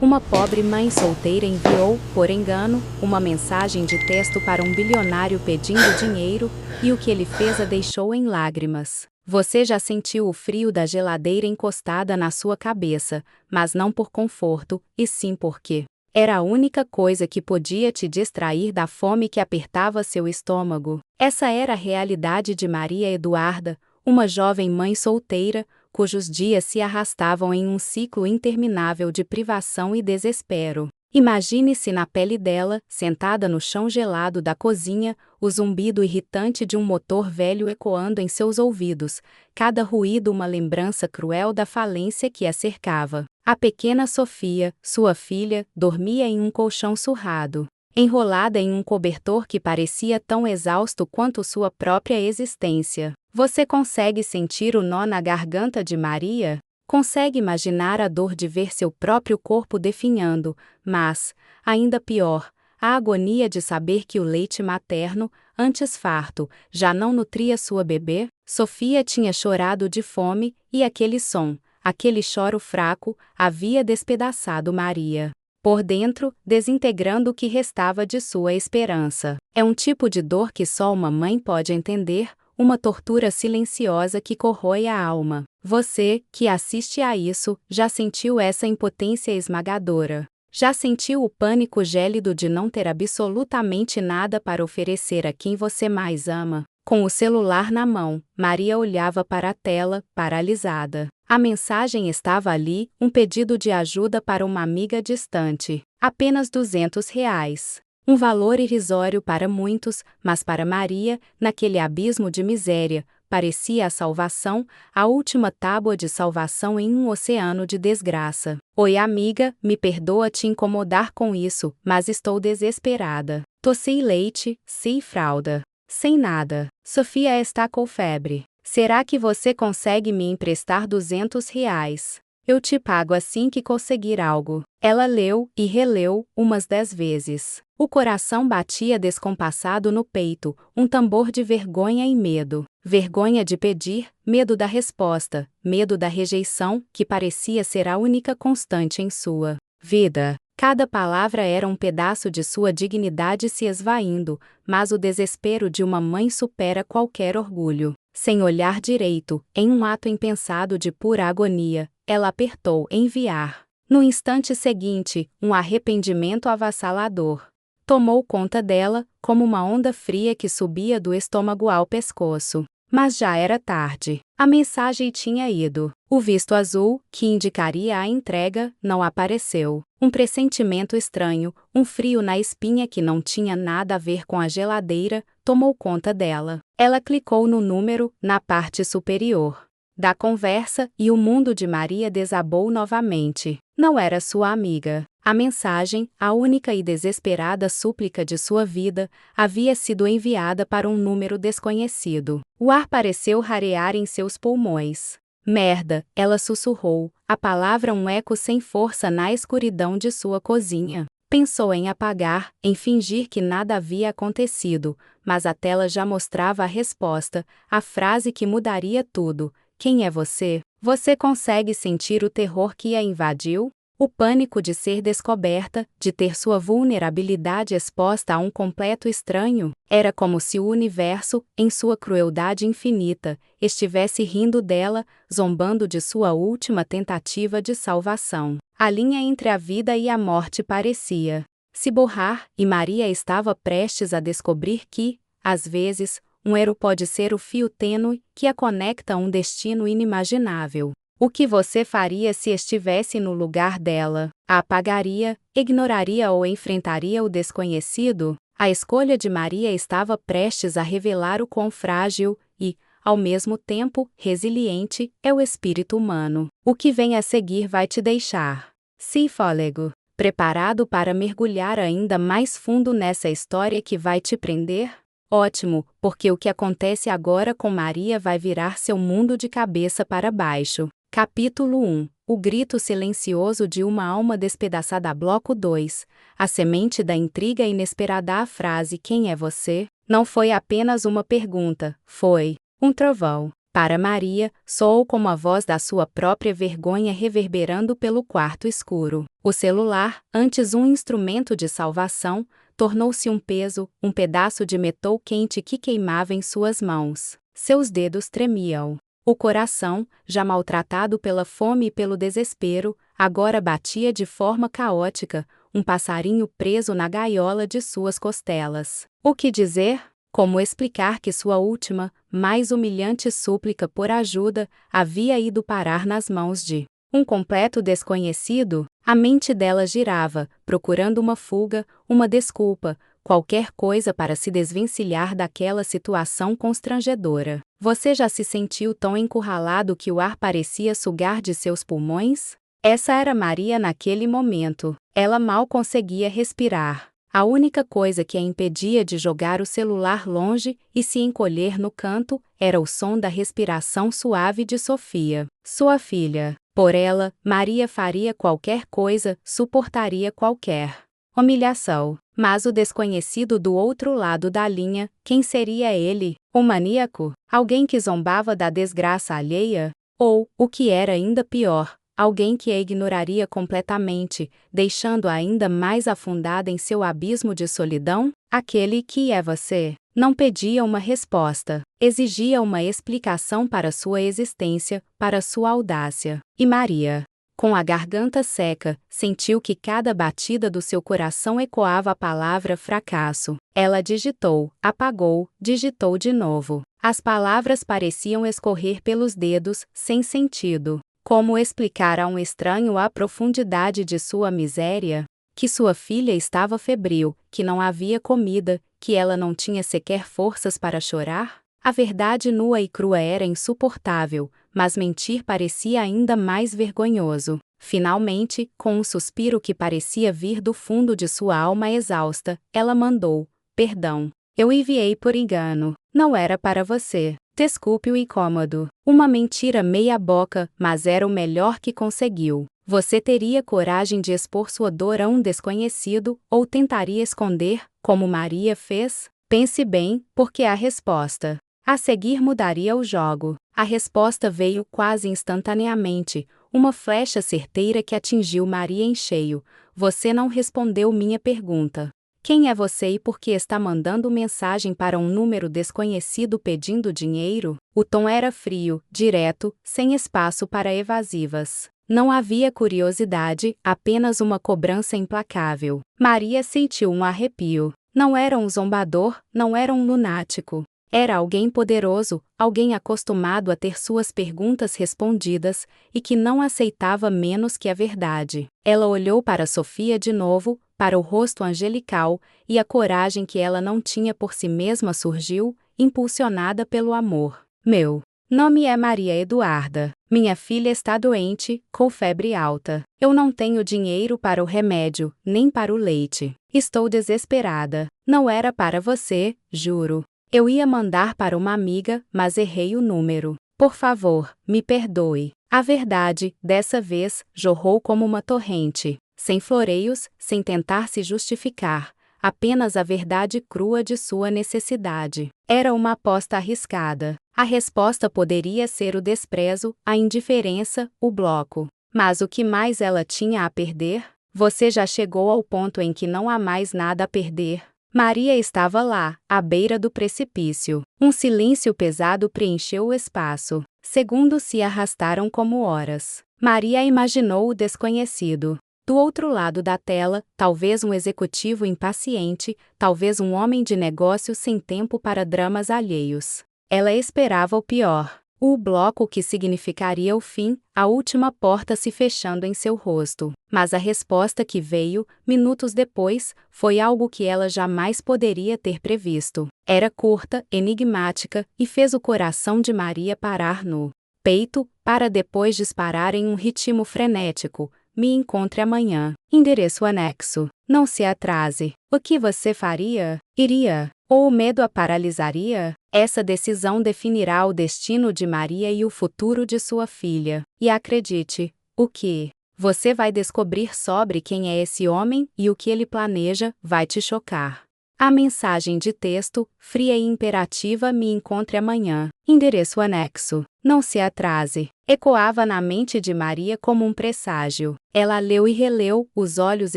Uma pobre mãe solteira enviou, por engano, uma mensagem de texto para um bilionário pedindo dinheiro, e o que ele fez a deixou em lágrimas. Você já sentiu o frio da geladeira encostada na sua cabeça, mas não por conforto, e sim porque era a única coisa que podia te distrair da fome que apertava seu estômago. Essa era a realidade de Maria Eduarda, uma jovem mãe solteira, cujos dias se arrastavam em um ciclo interminável de privação e desespero. Imagine-se na pele dela, sentada no chão gelado da cozinha, o zumbido irritante de um motor velho ecoando em seus ouvidos, cada ruído uma lembrança cruel da falência que a cercava. A pequena Sofia, sua filha, dormia em um colchão surrado, enrolada em um cobertor que parecia tão exausto quanto sua própria existência. Você consegue sentir o nó na garganta de Maria? Consegue imaginar a dor de ver seu próprio corpo definhando, mas, ainda pior, a agonia de saber que o leite materno, antes farto, já não nutria sua bebê? Sofia tinha chorado de fome, e aquele som, aquele choro fraco, havia despedaçado Maria por dentro, desintegrando o que restava de sua esperança. É um tipo de dor que só uma mãe pode entender, uma tortura silenciosa que corrói a alma. Você, que assiste a isso, já sentiu essa impotência esmagadora. Já sentiu o pânico gélido de não ter absolutamente nada para oferecer a quem você mais ama? Com o celular na mão, Maria olhava para a tela, paralisada. A mensagem estava ali, um pedido de ajuda para uma amiga distante. Apenas R$ 200. Um valor irrisório para muitos, mas para Maria, naquele abismo de miséria, parecia a salvação, a última tábua de salvação em um oceano de desgraça. Oi, amiga, me perdoa te incomodar com isso, mas estou desesperada. Tô sem leite, sem fralda. Sem nada. Sofia está com febre. Será que você consegue me emprestar R$ 200? Eu te pago assim que conseguir algo. Ela leu e releu umas 10 vezes. O coração batia descompassado no peito, um tambor de vergonha e medo. Vergonha de pedir, medo da resposta, medo da rejeição, que parecia ser a única constante em sua vida. Cada palavra era um pedaço de sua dignidade se esvaindo, mas o desespero de uma mãe supera qualquer orgulho. Sem olhar direito, em um ato impensado de pura agonia, ela apertou enviar. No instante seguinte, um arrependimento avassalador tomou conta dela, como uma onda fria que subia do estômago ao pescoço. Mas já era tarde. A mensagem tinha ido. O visto azul, que indicaria a entrega, não apareceu. Um pressentimento estranho, um frio na espinha que não tinha nada a ver com a geladeira, tomou conta dela. Ela clicou no número, na parte superior da conversa, e o mundo de Maria desabou novamente. Não era sua amiga. A mensagem, a única e desesperada súplica de sua vida, havia sido enviada para um número desconhecido. O ar pareceu rarear em seus pulmões. Merda, ela sussurrou, a palavra um eco sem força na escuridão de sua cozinha. Pensou em apagar, em fingir que nada havia acontecido, mas a tela já mostrava a resposta, a frase que mudaria tudo. Quem é você? Você consegue sentir o terror que a invadiu? O pânico de ser descoberta, de ter sua vulnerabilidade exposta a um completo estranho? Era como se o universo, em sua crueldade infinita, estivesse rindo dela, zombando de sua última tentativa de salvação. A linha entre a vida e a morte parecia se borrar, e Maria estava prestes a descobrir que, às vezes, um erro pode ser o fio tênue que a conecta a um destino inimaginável. O que você faria se estivesse no lugar dela? A apagaria, ignoraria ou enfrentaria o desconhecido? A escolha de Maria estava prestes a revelar o quão frágil e, ao mesmo tempo, resiliente é o espírito humano. O que vem a seguir vai te deixar sem fôlego, preparado para mergulhar ainda mais fundo nessa história que vai te prender? Ótimo, porque o que acontece agora com Maria vai virar seu mundo de cabeça para baixo. Capítulo 1. O grito silencioso de uma alma despedaçada. Bloco 2. A semente da intriga inesperada. A frase "Quem é você?" não foi apenas uma pergunta, foi um trovão. Para Maria, soou como a voz da sua própria vergonha reverberando pelo quarto escuro. O celular, antes um instrumento de salvação, tornou-se um peso, um pedaço de metal quente que queimava em suas mãos. Seus dedos tremiam. O coração, já maltratado pela fome e pelo desespero, agora batia de forma caótica, um passarinho preso na gaiola de suas costelas. O que dizer? Como explicar que sua última, mais humilhante súplica por ajuda havia ido parar nas mãos de um completo desconhecido? A mente dela girava, procurando uma fuga, uma desculpa, qualquer coisa para se desvencilhar daquela situação constrangedora. Você já se sentiu tão encurralado que o ar parecia sugar de seus pulmões? Essa era Maria naquele momento. Ela mal conseguia respirar. A única coisa que a impedia de jogar o celular longe e se encolher no canto era o som da respiração suave de Sofia, sua filha. Por ela, Maria faria qualquer coisa, suportaria qualquer humilhação. Mas o desconhecido do outro lado da linha, quem seria ele? Um maníaco? Alguém que zombava da desgraça alheia? Ou, o que era ainda pior, alguém que a ignoraria completamente, deixando-a ainda mais afundada em seu abismo de solidão? Aquele que é você não pedia uma resposta, exigia uma explicação para sua existência, para sua audácia. E Maria, com a garganta seca, sentiu que cada batida do seu coração ecoava a palavra fracasso. Ela digitou, apagou, digitou de novo. As palavras pareciam escorrer pelos dedos, sem sentido. Como explicar a um estranho a profundidade de sua miséria? Que sua filha estava febril, que não havia comida, que ela não tinha sequer forças para chorar? A verdade nua e crua era insuportável, mas mentir parecia ainda mais vergonhoso. Finalmente, com um suspiro que parecia vir do fundo de sua alma exausta, ela mandou: perdão. Eu enviei por engano. Não era para você. Desculpe o incômodo. Uma mentira meia-boca, mas era o melhor que conseguiu. Você teria coragem de expor sua dor a um desconhecido, ou tentaria esconder, como Maria fez? Pense bem, porque a resposta a seguir mudaria o jogo. A resposta veio quase instantaneamente, uma flecha certeira que atingiu Maria em cheio. Você não respondeu minha pergunta. Quem é você e por que está mandando mensagem para um número desconhecido pedindo dinheiro? O tom era frio, direto, sem espaço para evasivas. Não havia curiosidade, apenas uma cobrança implacável. Maria sentiu um arrepio. Não era um zombador, não era um lunático. Era alguém poderoso, alguém acostumado a ter suas perguntas respondidas e que não aceitava menos que a verdade. Ela olhou para Sofia de novo, para o rosto angelical, e a coragem que ela não tinha por si mesma surgiu, impulsionada pelo amor. Meu nome é Maria Eduarda. Minha filha está doente, com febre alta. Eu não tenho dinheiro para o remédio, nem para o leite. Estou desesperada. Não era para você, juro. Eu ia mandar para uma amiga, mas errei o número. Por favor, me perdoe. A verdade, dessa vez, jorrou como uma torrente, sem floreios, sem tentar se justificar, apenas a verdade crua de sua necessidade. Era uma aposta arriscada. A resposta poderia ser o desprezo, a indiferença, o bloco. Mas o que mais ela tinha a perder? Você já chegou ao ponto em que não há mais nada a perder. Maria estava lá, à beira do precipício. Um silêncio pesado preencheu o espaço. Segundos se arrastaram como horas. Maria imaginou o desconhecido. Do outro lado da tela, talvez um executivo impaciente, talvez um homem de negócios sem tempo para dramas alheios. Ela esperava o pior. O bloco que significaria o fim, a última porta se fechando em seu rosto. Mas a resposta que veio, minutos depois, foi algo que ela jamais poderia ter previsto. Era curta, enigmática, e fez o coração de Maria parar no peito, para depois disparar em um ritmo frenético. Me encontre amanhã. Endereço anexo. Não se atrase. O que você faria? Iria? Ou o medo a paralisaria? Essa decisão definirá o destino de Maria e o futuro de sua filha. E acredite, o que você vai descobrir sobre quem é esse homem e o que ele planeja vai te chocar. A mensagem de texto, fria e imperativa: me encontre amanhã. Endereço anexo. Não se atrase. Ecoava na mente de Maria como um presságio. Ela leu e releu, os olhos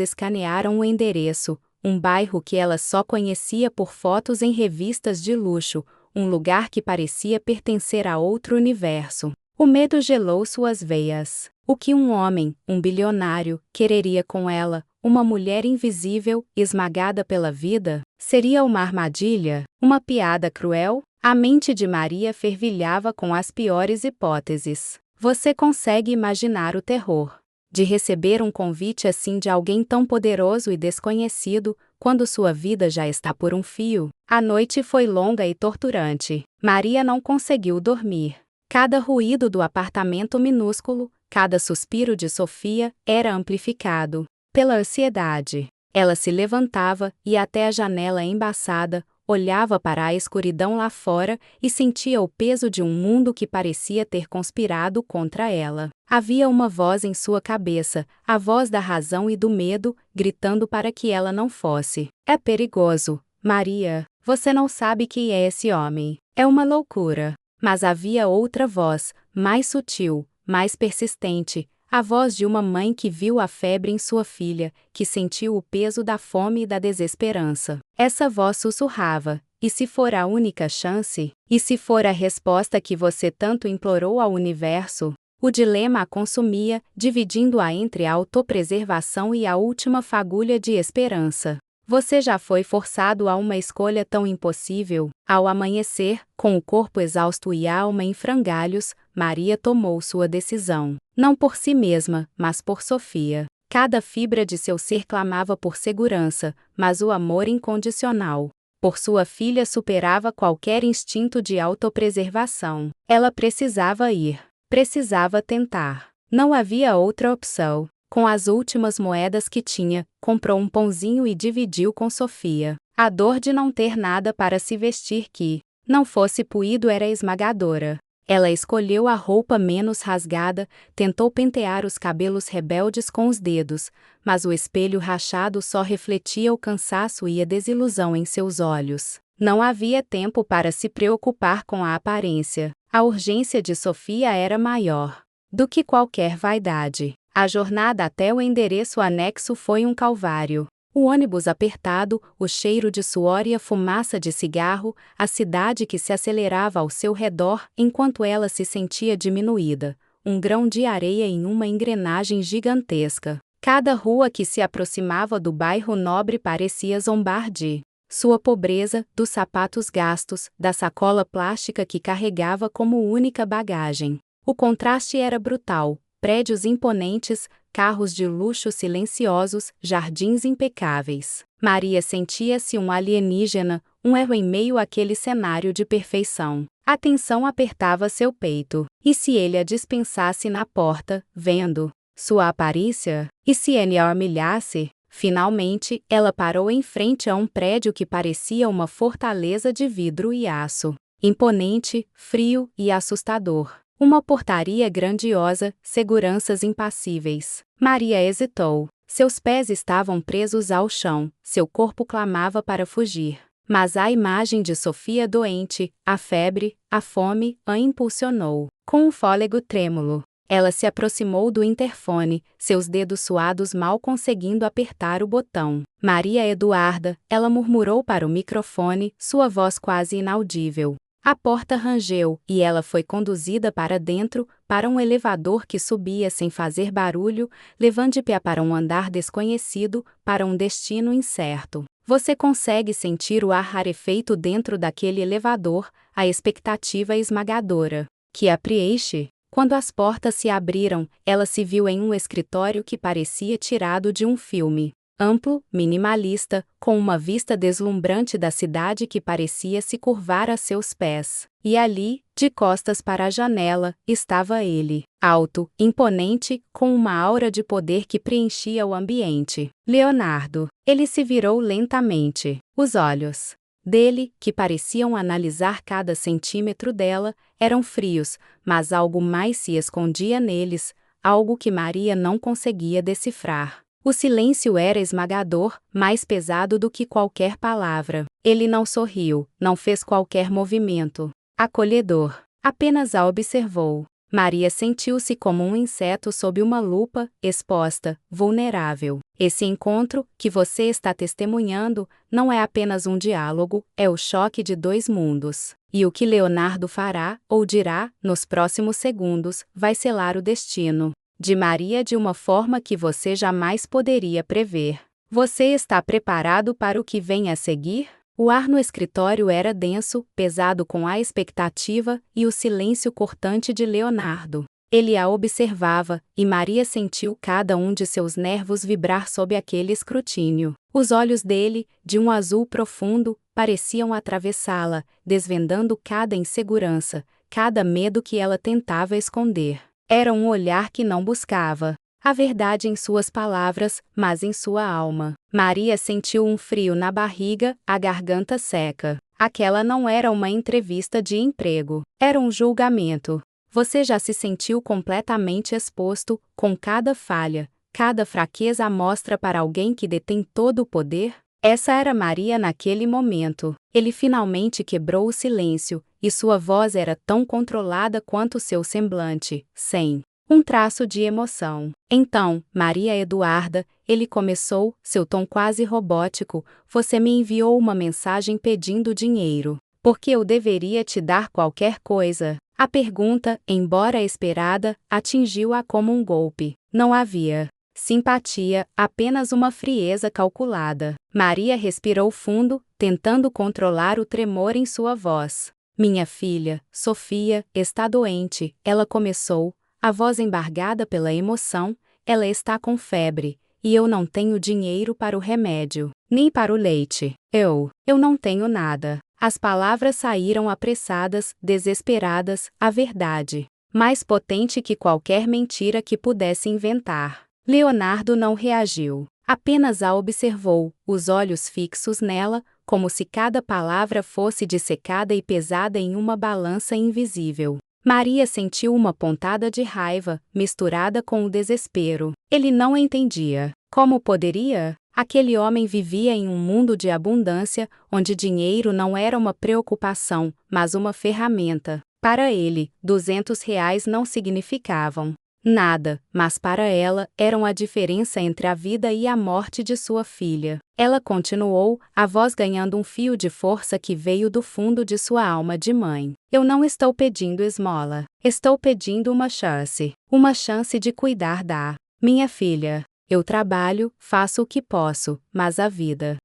escanearam o endereço. Um bairro que ela só conhecia por fotos em revistas de luxo, um lugar que parecia pertencer a outro universo. O medo gelou suas veias. O que um homem, um bilionário, quereria com ela, uma mulher invisível, esmagada pela vida? Seria uma armadilha? Uma piada cruel? A mente de Maria fervilhava com as piores hipóteses. Você consegue imaginar o terror de receber um convite assim de alguém tão poderoso e desconhecido, quando sua vida já está por um fio? A noite foi longa e torturante. Maria não conseguiu dormir. Cada ruído do apartamento minúsculo, cada suspiro de Sofia, era amplificado pela ansiedade. Ela se levantava, ia até a janela embaçada, olhava para a escuridão lá fora e sentia o peso de um mundo que parecia ter conspirado contra ela. Havia uma voz em sua cabeça, a voz da razão e do medo, gritando para que ela não fosse. É perigoso, Maria. Você não sabe quem é esse homem. É uma loucura. Mas havia outra voz, mais sutil, mais persistente, a voz de uma mãe que viu a febre em sua filha, que sentiu o peso da fome e da desesperança. Essa voz sussurrava: e se for a única chance? E se for a resposta que você tanto implorou ao universo? O dilema a consumia, dividindo-a entre a autopreservação e a última fagulha de esperança. Você já foi forçado a uma escolha tão impossível? Ao amanhecer, com o corpo exausto e a alma em frangalhos, Maria tomou sua decisão. Não por si mesma, mas por Sofia. Cada fibra de seu ser clamava por segurança, mas o amor incondicional por sua filha superava qualquer instinto de autopreservação. Ela precisava ir. Precisava tentar. Não havia outra opção. Com as últimas moedas que tinha, comprou um pãozinho e dividiu com Sofia. A dor de não ter nada para se vestir que não fosse puído era esmagadora. Ela escolheu a roupa menos rasgada, tentou pentear os cabelos rebeldes com os dedos, mas o espelho rachado só refletia o cansaço e a desilusão em seus olhos. Não havia tempo para se preocupar com a aparência. A urgência de Sofia era maior do que qualquer vaidade. A jornada até o endereço anexo foi um calvário. O ônibus apertado, o cheiro de suor e a fumaça de cigarro, a cidade que se acelerava ao seu redor enquanto ela se sentia diminuída. Um grão de areia em uma engrenagem gigantesca. Cada rua que se aproximava do bairro nobre parecia zombar de sua pobreza, dos sapatos gastos, da sacola plástica que carregava como única bagagem. O contraste era brutal. Prédios imponentes, carros de luxo silenciosos, jardins impecáveis. Maria sentia-se um alienígena, um erro em meio àquele cenário de perfeição. A tensão apertava seu peito. E se ele a dispensasse na porta, vendo sua aparência? E se ele a humilhasse? Finalmente, ela parou em frente a um prédio que parecia uma fortaleza de vidro e aço. Imponente, frio e assustador. Uma portaria grandiosa, seguranças impassíveis. Maria hesitou. Seus pés estavam presos ao chão, seu corpo clamava para fugir. Mas a imagem de Sofia doente, a febre, a fome, a impulsionou. Com um fôlego trêmulo, ela se aproximou do interfone, seus dedos suados mal conseguindo apertar o botão. Maria Eduarda, ela murmurou para o microfone, sua voz quase inaudível. A porta rangeu, e ela foi conduzida para dentro, para um elevador que subia sem fazer barulho, levando-a para um andar desconhecido, para um destino incerto. Você consegue sentir o ar rarefeito dentro daquele elevador, a expectativa esmagadora que a preenche. Quando as portas se abriram, ela se viu em um escritório que parecia tirado de um filme. Amplo, minimalista, com uma vista deslumbrante da cidade que parecia se curvar a seus pés. E ali, de costas para a janela, estava ele, alto, imponente, com uma aura de poder que preenchia o ambiente. Leonardo. Ele se virou lentamente. Os olhos dele, que pareciam analisar cada centímetro dela, eram frios, mas algo mais se escondia neles, algo que Maria não conseguia decifrar. O silêncio era esmagador, mais pesado do que qualquer palavra. Ele não sorriu, não fez qualquer movimento acolhedor. Apenas a observou. Maria sentiu-se como um inseto sob uma lupa, exposta, vulnerável. Esse encontro, que você está testemunhando, não é apenas um diálogo, é o choque de dois mundos. E o que Leonardo fará, ou dirá, nos próximos segundos, vai selar o destino de Maria de uma forma que você jamais poderia prever. Você está preparado para o que vem a seguir? O ar no escritório era denso, pesado com a expectativa e o silêncio cortante de Leonardo. Ele a observava, e Maria sentiu cada um de seus nervos vibrar sob aquele escrutínio. Os olhos dele, de um azul profundo, pareciam atravessá-la, desvendando cada insegurança, cada medo que ela tentava esconder. Era um olhar que não buscava a verdade em suas palavras, mas em sua alma. Maria sentiu um frio na barriga, a garganta seca. Aquela não era uma entrevista de emprego. Era um julgamento. Você já se sentiu completamente exposto, com cada falha, cada fraqueza à mostra para alguém que detém todo o poder? Essa era Maria naquele momento. Ele finalmente quebrou o silêncio, e sua voz era tão controlada quanto seu semblante, sem um traço de emoção. Então, Maria Eduarda, ele começou, seu tom quase robótico, você me enviou uma mensagem pedindo dinheiro. Porque eu deveria te dar qualquer coisa? A pergunta, embora esperada, atingiu-a como um golpe. Não havia simpatia, apenas uma frieza calculada. Maria respirou fundo, tentando controlar o tremor em sua voz. Minha filha, Sofia, está doente, ela começou, a voz embargada pela emoção, ela está com febre, e eu não tenho dinheiro para o remédio, nem para o leite. Eu não tenho nada. As palavras saíram apressadas, desesperadas, a verdade, mais potente que qualquer mentira que pudesse inventar. Leonardo não reagiu, apenas a observou, os olhos fixos nela, como se cada palavra fosse dissecada e pesada em uma balança invisível. Maria sentiu uma pontada de raiva, misturada com o desespero. Ele não entendia. Como poderia? Aquele homem vivia em um mundo de abundância, onde dinheiro não era uma preocupação, mas uma ferramenta. Para ele, R$ 200 não significavam nada, mas para ela, eram a diferença entre a vida e a morte de sua filha. Ela continuou, a voz ganhando um fio de força que veio do fundo de sua alma de mãe. Eu não estou pedindo esmola. Estou pedindo uma chance. Uma chance de cuidar da minha filha. Eu trabalho, faço o que posso, mas a vida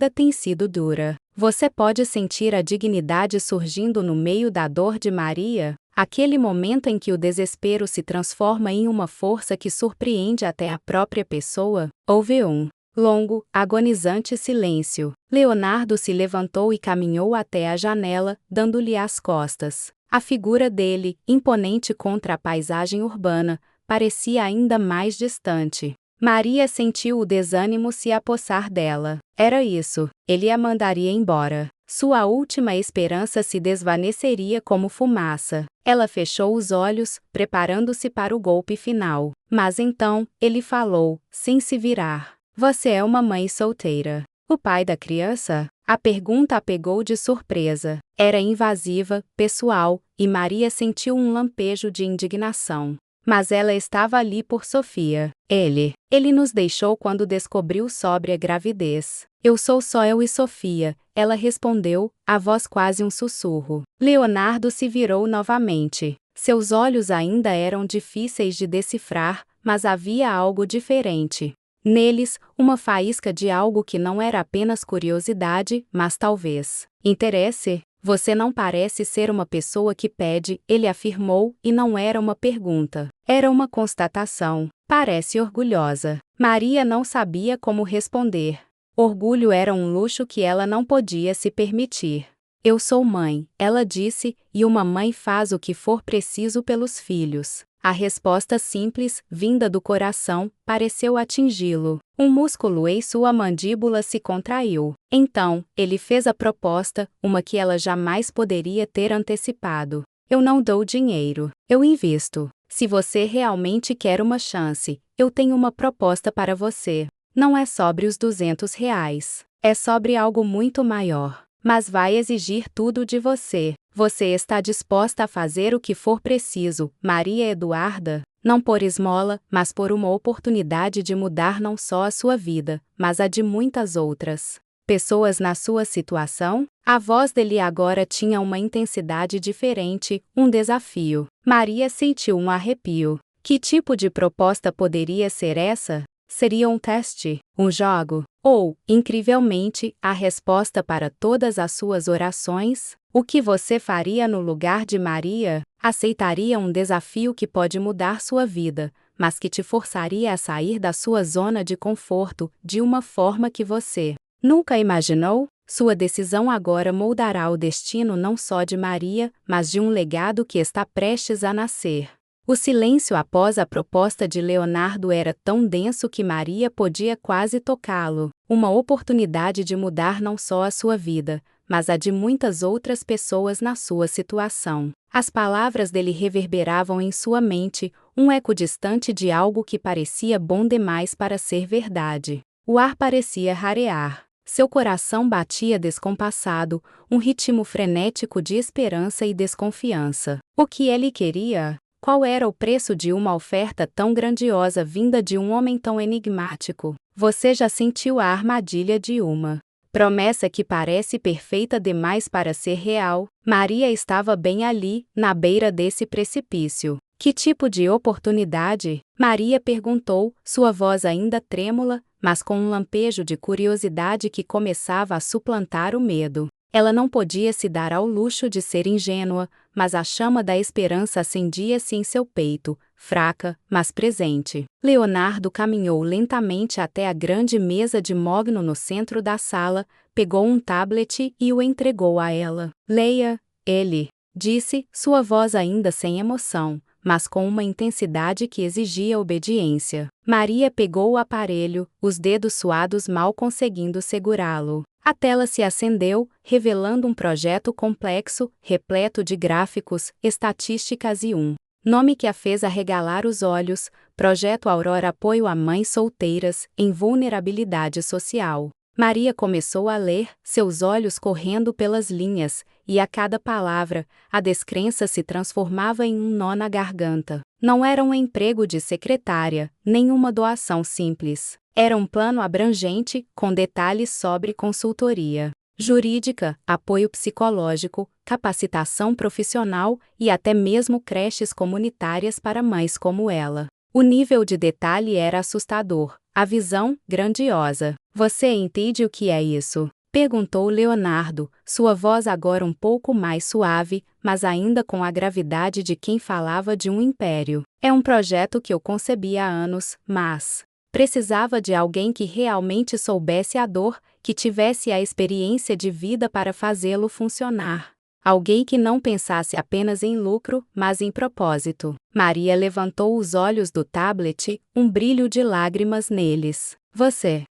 tem sido dura. Você pode sentir a dignidade surgindo no meio da dor de Maria? Aquele momento em que o desespero se transforma em uma força que surpreende até a própria pessoa? Houve um longo, agonizante silêncio. Leonardo se levantou e caminhou até a janela, dando-lhe as costas. A figura dele, imponente contra a paisagem urbana, parecia ainda mais distante. Maria sentiu o desânimo se apossar dela. Era isso, ele a mandaria embora. Sua última esperança se desvaneceria como fumaça. Ela fechou os olhos, preparando-se para o golpe final. Mas então, ele falou, sem se virar. Você é uma mãe solteira. O pai da criança? A pergunta a pegou de surpresa. Era invasiva, pessoal, e Maria sentiu um lampejo de indignação. Mas ela estava ali por Sofia. Ele nos deixou quando descobriu sobre a gravidez. Eu sou só eu e Sofia, ela respondeu, a voz quase um sussurro. Leonardo se virou novamente. Seus olhos ainda eram difíceis de decifrar, mas havia algo diferente. Neles, uma faísca de algo que não era apenas curiosidade, mas talvez interesse. Você não parece ser uma pessoa que pede, ele afirmou, e não era uma pergunta. Era uma constatação. Parece orgulhosa. Maria não sabia como responder. Orgulho era um luxo que ela não podia se permitir. Eu sou mãe, ela disse, e uma mãe faz o que for preciso pelos filhos. A resposta simples, vinda do coração, pareceu atingi-lo. Um músculo em sua mandíbula se contraiu. Então, ele fez a proposta, uma que ela jamais poderia ter antecipado. Eu não dou dinheiro. Eu invisto. Se você realmente quer uma chance, eu tenho uma proposta para você. Não é sobre os R$ 200. É sobre algo muito maior. Mas vai exigir tudo de você. Você está disposta a fazer o que for preciso, Maria Eduarda? Não por esmola, mas por uma oportunidade de mudar não só a sua vida, mas a de muitas outras pessoas na sua situação? A voz dele agora tinha uma intensidade diferente, um desafio. Maria sentiu um arrepio. Que tipo de proposta poderia ser essa? Seria um teste, um jogo? Ou, incrivelmente, a resposta para todas as suas orações? O que você faria no lugar de Maria? Aceitaria um desafio que pode mudar sua vida, mas que te forçaria a sair da sua zona de conforto de uma forma que você nunca imaginou? Sua decisão agora moldará o destino não só de Maria, mas de um legado que está prestes a nascer. O silêncio após a proposta de Leonardo era tão denso que Maria podia quase tocá-lo. Uma oportunidade de mudar não só a sua vida, mas a de muitas outras pessoas na sua situação. As palavras dele reverberavam em sua mente, um eco distante de algo que parecia bom demais para ser verdade. O ar parecia rarear. Seu coração batia descompassado, um ritmo frenético de esperança e desconfiança. O que ele queria? Qual era o preço de uma oferta tão grandiosa vinda de um homem tão enigmático? Você já sentiu a armadilha de uma promessa que parece perfeita demais para ser real? Maria estava bem ali, na beira desse precipício. Que tipo de oportunidade? Maria perguntou, sua voz ainda trêmula, mas com um lampejo de curiosidade que começava a suplantar o medo. Ela não podia se dar ao luxo de ser ingênua, mas a chama da esperança acendia-se em seu peito, fraca, mas presente. Leonardo caminhou lentamente até a grande mesa de mogno no centro da sala, pegou um tablet e o entregou a ela. Leia, ele disse, sua voz ainda sem emoção, mas com uma intensidade que exigia obediência. Maria pegou o aparelho, os dedos suados mal conseguindo segurá-lo. A tela se acendeu, revelando um projeto complexo, repleto de gráficos, estatísticas e um nome que a fez arregalar os olhos: Projeto Aurora Apoio a Mães Solteiras em Vulnerabilidade Social. Maria começou a ler, seus olhos correndo pelas linhas, e a cada palavra, a descrença se transformava em um nó na garganta. Não era um emprego de secretária, nem uma doação simples. Era um plano abrangente, com detalhes sobre consultoria jurídica, apoio psicológico, capacitação profissional e até mesmo creches comunitárias para mães como ela. O nível de detalhe era assustador, a visão, grandiosa. Você entende o que é isso? Perguntou Leonardo, sua voz agora um pouco mais suave, mas ainda com a gravidade de quem falava de um império. É um projeto que eu concebi há anos, mas precisava de alguém que realmente soubesse a dor, que tivesse a experiência de vida para fazê-lo funcionar. Alguém que não pensasse apenas em lucro, mas em propósito. Maria levantou os olhos do tablet, um brilho de lágrimas neles.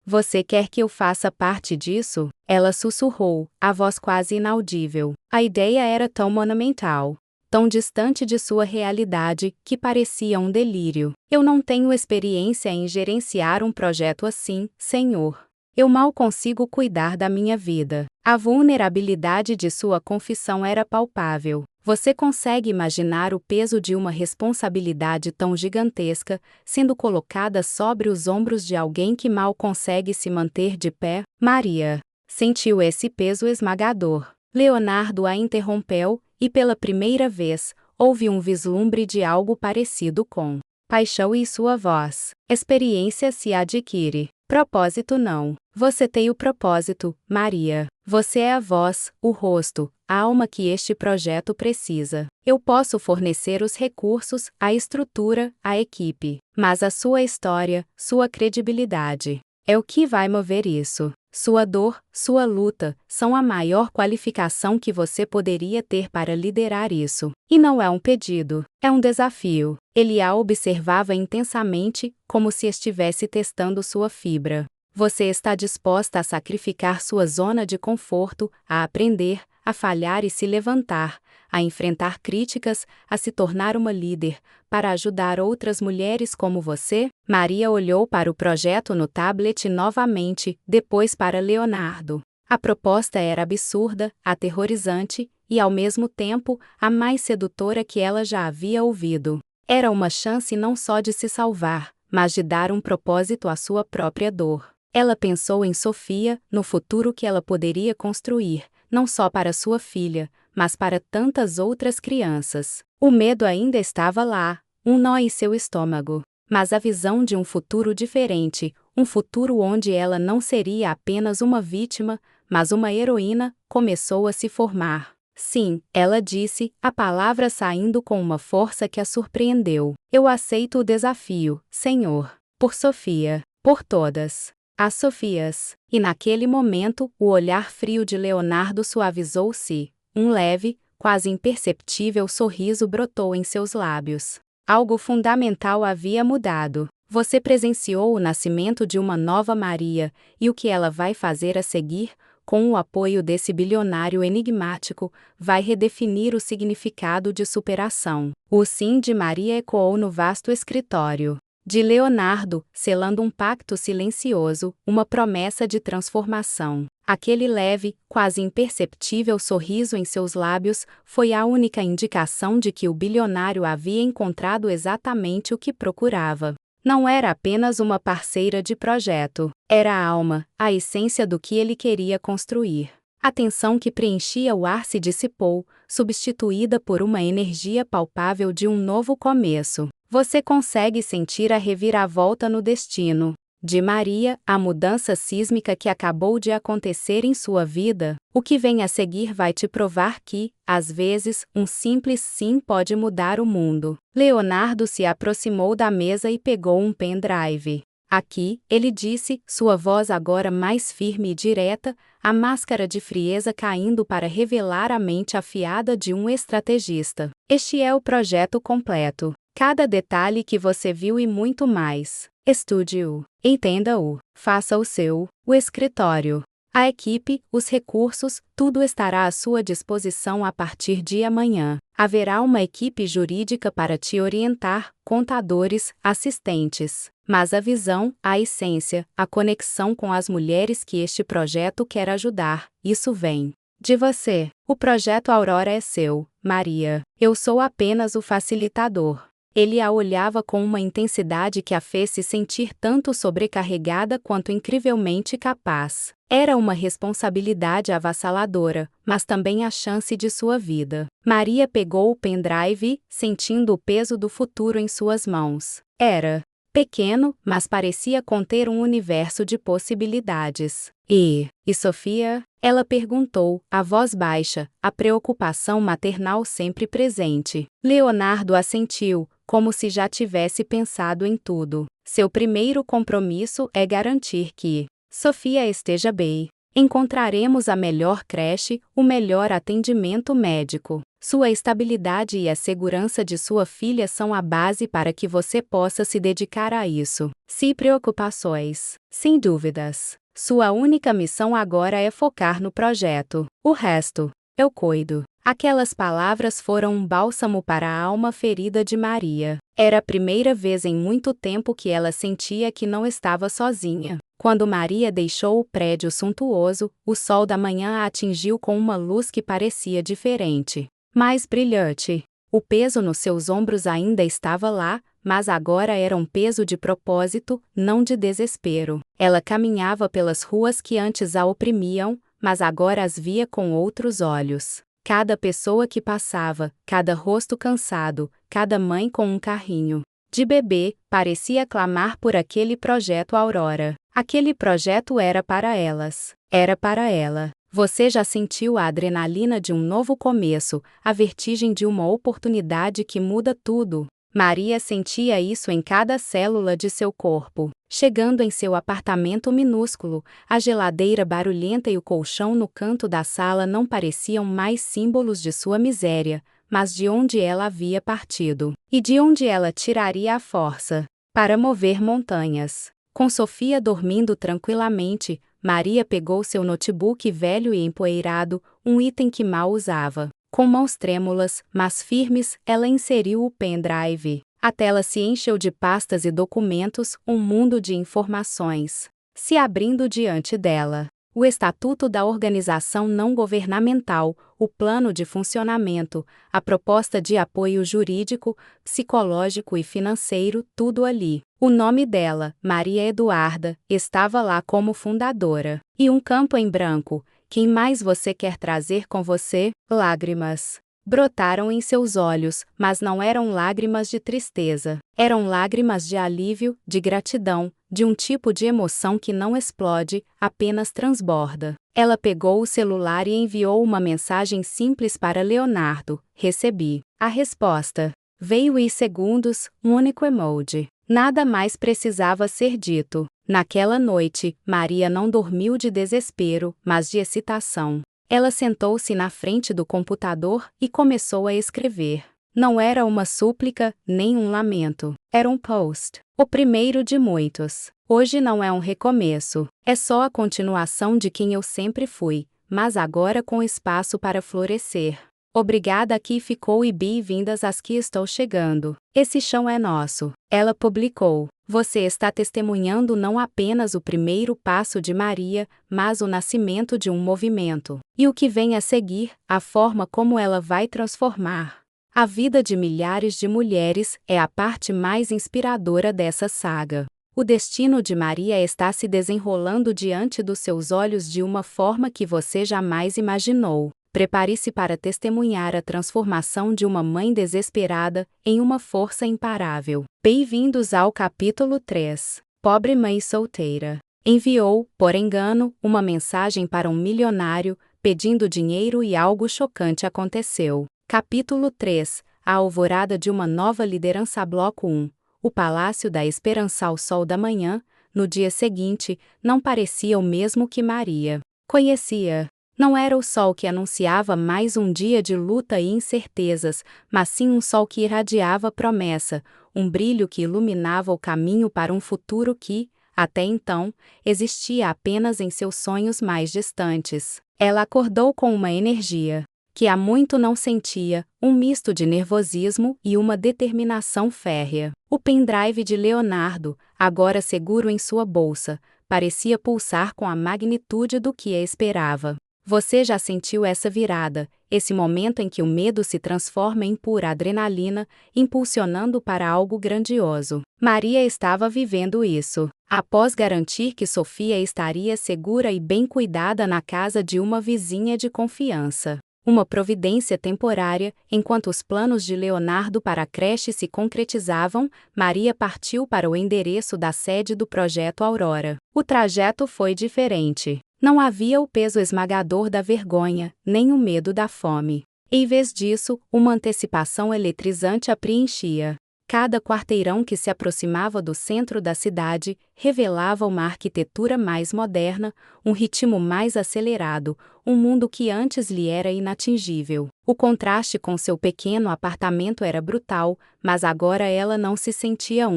Você quer que eu faça parte disso? Ela sussurrou, a voz quase inaudível. A ideia era tão monumental, tão distante de sua realidade, que parecia um delírio. Eu não tenho experiência em gerenciar um projeto assim, senhor. Eu mal consigo cuidar da minha vida. A vulnerabilidade de sua confissão era palpável. Você consegue imaginar o peso de uma responsabilidade tão gigantesca, sendo colocada sobre os ombros de alguém que mal consegue se manter de pé? Maria sentiu esse peso esmagador. Leonardo a interrompeu, e pela primeira vez, houve um vislumbre de algo parecido com paixão em sua voz. Experiência se adquire. Propósito não. Você tem o propósito, Maria. Você é a voz, o rosto, a alma que este projeto precisa. Eu posso fornecer os recursos, a estrutura, a equipe. Mas a sua história, sua credibilidade, é o que vai mover isso. Sua dor, sua luta, são a maior qualificação que você poderia ter para liderar isso. E não é um pedido, é um desafio. Ele a observava intensamente, como se estivesse testando sua fibra. Você está disposta a sacrificar sua zona de conforto, a aprender, a falhar e se levantar, a enfrentar críticas, a se tornar uma líder, para ajudar outras mulheres como você? Maria olhou para o projeto no tablet novamente, depois para Leonardo. A proposta era absurda, aterrorizante e, ao mesmo tempo, a mais sedutora que ela já havia ouvido. Era uma chance não só de se salvar, mas de dar um propósito à sua própria dor. Ela pensou em Sofia, no futuro que ela poderia construir, não só para sua filha, mas para tantas outras crianças. O medo ainda estava lá, um nó em seu estômago. Mas a visão de um futuro diferente, um futuro onde ela não seria apenas uma vítima, mas uma heroína, começou a se formar. Sim, ela disse, a palavra saindo com uma força que a surpreendeu. Eu aceito o desafio, Senhor. Por Sofia. Por todas as Sofias. E naquele momento, o olhar frio de Leonardo suavizou-se. Um leve, quase imperceptível sorriso brotou em seus lábios. Algo fundamental havia mudado. Você presenciou o nascimento de uma nova Maria, e o que ela vai fazer a seguir, com o apoio desse bilionário enigmático, vai redefinir o significado de superação. O sim de Maria ecoou no vasto escritório de Leonardo, selando um pacto silencioso, uma promessa de transformação. Aquele leve, quase imperceptível sorriso em seus lábios foi a única indicação de que o bilionário havia encontrado exatamente o que procurava. Não era apenas uma parceira de projeto, era a alma, a essência do que ele queria construir. A tensão que preenchia o ar se dissipou, substituída por uma energia palpável de um novo começo. Você consegue sentir a reviravolta no destino de Maria, a mudança sísmica que acabou de acontecer em sua vida? O que vem a seguir vai te provar que, às vezes, um simples sim pode mudar o mundo. Leonardo se aproximou da mesa e pegou um pendrive. Aqui, ele disse, sua voz agora mais firme e direta, a máscara de frieza caindo para revelar a mente afiada de um estrategista. Este é o projeto completo. Cada detalhe que você viu e muito mais. Estude-o, entenda-o, faça o seu, o escritório. A equipe, os recursos, tudo estará à sua disposição a partir de amanhã. Haverá uma equipe jurídica para te orientar, contadores, assistentes. Mas a visão, a essência, a conexão com as mulheres que este projeto quer ajudar, isso vem de você. O projeto Aurora é seu, Maria. Eu sou apenas o facilitador. Ele a olhava com uma intensidade que a fez se sentir tanto sobrecarregada quanto incrivelmente capaz. Era uma responsabilidade avassaladora, mas também a chance de sua vida. Maria pegou o pendrive, sentindo o peso do futuro em suas mãos. Era pequeno, mas parecia conter um universo de possibilidades. E Sofia? Ela perguntou, a voz baixa, a preocupação maternal sempre presente. Leonardo assentiu, como se já tivesse pensado em tudo. Seu primeiro compromisso é garantir que Sofia esteja bem. Encontraremos a melhor creche, o melhor atendimento médico. Sua estabilidade e a segurança de sua filha são a base para que você possa se dedicar a isso. Sem preocupações. Sem dúvidas. Sua única missão agora é focar no projeto. O resto, eu cuido. Aquelas palavras foram um bálsamo para a alma ferida de Maria. Era a primeira vez em muito tempo que ela sentia que não estava sozinha. Quando Maria deixou o prédio suntuoso, o sol da manhã a atingiu com uma luz que parecia diferente, mais brilhante. O peso nos seus ombros ainda estava lá, mas agora era um peso de propósito, não de desespero. Ela caminhava pelas ruas que antes a oprimiam, mas agora as via com outros olhos. Cada pessoa que passava, cada rosto cansado, cada mãe com um carrinho de bebê, parecia clamar por aquele projeto Aurora. Aquele projeto era para elas. Era para ela. Você já sentiu a adrenalina de um novo começo, a vertigem de uma oportunidade que muda tudo. Maria sentia isso em cada célula de seu corpo. Chegando em seu apartamento minúsculo, a geladeira barulhenta e o colchão no canto da sala não pareciam mais símbolos de sua miséria, mas de onde ela havia partido, e de onde ela tiraria a força para mover montanhas. Com Sofia dormindo tranquilamente, Maria pegou seu notebook velho e empoeirado, um item que mal usava. Com mãos trêmulas, mas firmes, ela inseriu o pendrive. A tela se encheu de pastas e documentos, um mundo de informações se abrindo diante dela. O Estatuto da Organização Não Governamental, o plano de funcionamento, a proposta de apoio jurídico, psicológico e financeiro, tudo ali. O nome dela, Maria Eduarda, estava lá como fundadora. E um campo em branco. Quem mais você quer trazer com você? Lágrimas brotaram em seus olhos, mas não eram lágrimas de tristeza. Eram lágrimas de alívio, de gratidão, de um tipo de emoção que não explode, apenas transborda. Ela pegou o celular e enviou uma mensagem simples para Leonardo. Recebi. A resposta veio em segundos, um único emoji. Nada mais precisava ser dito. Naquela noite, Maria não dormiu de desespero, mas de excitação. Ela sentou-se na frente do computador e começou a escrever. Não era uma súplica, nem um lamento. Era um post. O primeiro de muitos. Hoje não é um recomeço. É só a continuação de quem eu sempre fui, mas agora com espaço para florescer. Obrigada aqui ficou e bem-vindas às que estou chegando. Esse chão é nosso. Ela publicou. Você está testemunhando não apenas o primeiro passo de Maria, mas o nascimento de um movimento. E o que vem a seguir, a forma como ela vai transformar a vida de milhares de mulheres, é a parte mais inspiradora dessa saga. O destino de Maria está se desenrolando diante dos seus olhos de uma forma que você jamais imaginou. Prepare-se para testemunhar a transformação de uma mãe desesperada em uma força imparável. Bem-vindos ao capítulo 3. Pobre mãe solteira. Enviou, por engano, uma mensagem para um milionário, pedindo dinheiro e algo chocante aconteceu. Capítulo 3. A alvorada de uma nova liderança. Bloco 1. O Palácio da Esperança. Ao sol da manhã, no dia seguinte, não parecia o mesmo que Maria conhecia. Não era o sol que anunciava mais um dia de luta e incertezas, mas sim um sol que irradiava promessa, um brilho que iluminava o caminho para um futuro que, até então, existia apenas em seus sonhos mais distantes. Ela acordou com uma energia que há muito não sentia, um misto de nervosismo e uma determinação férrea. O pendrive de Leonardo, agora seguro em sua bolsa, parecia pulsar com a magnitude do que a esperava. Você já sentiu essa virada, esse momento em que o medo se transforma em pura adrenalina, impulsionando para algo grandioso. Maria estava vivendo isso. Após garantir que Sofia estaria segura e bem cuidada na casa de uma vizinha de confiança. Uma providência temporária, enquanto os planos de Leonardo para a creche se concretizavam, Maria partiu para o endereço da sede do Projeto Aurora. O trajeto foi diferente. Não havia o peso esmagador da vergonha, nem o medo da fome. Em vez disso, uma antecipação eletrizante a preenchia. Cada quarteirão que se aproximava do centro da cidade revelava uma arquitetura mais moderna, um ritmo mais acelerado, um mundo que antes lhe era inatingível. O contraste com seu pequeno apartamento era brutal, mas agora ela não se sentia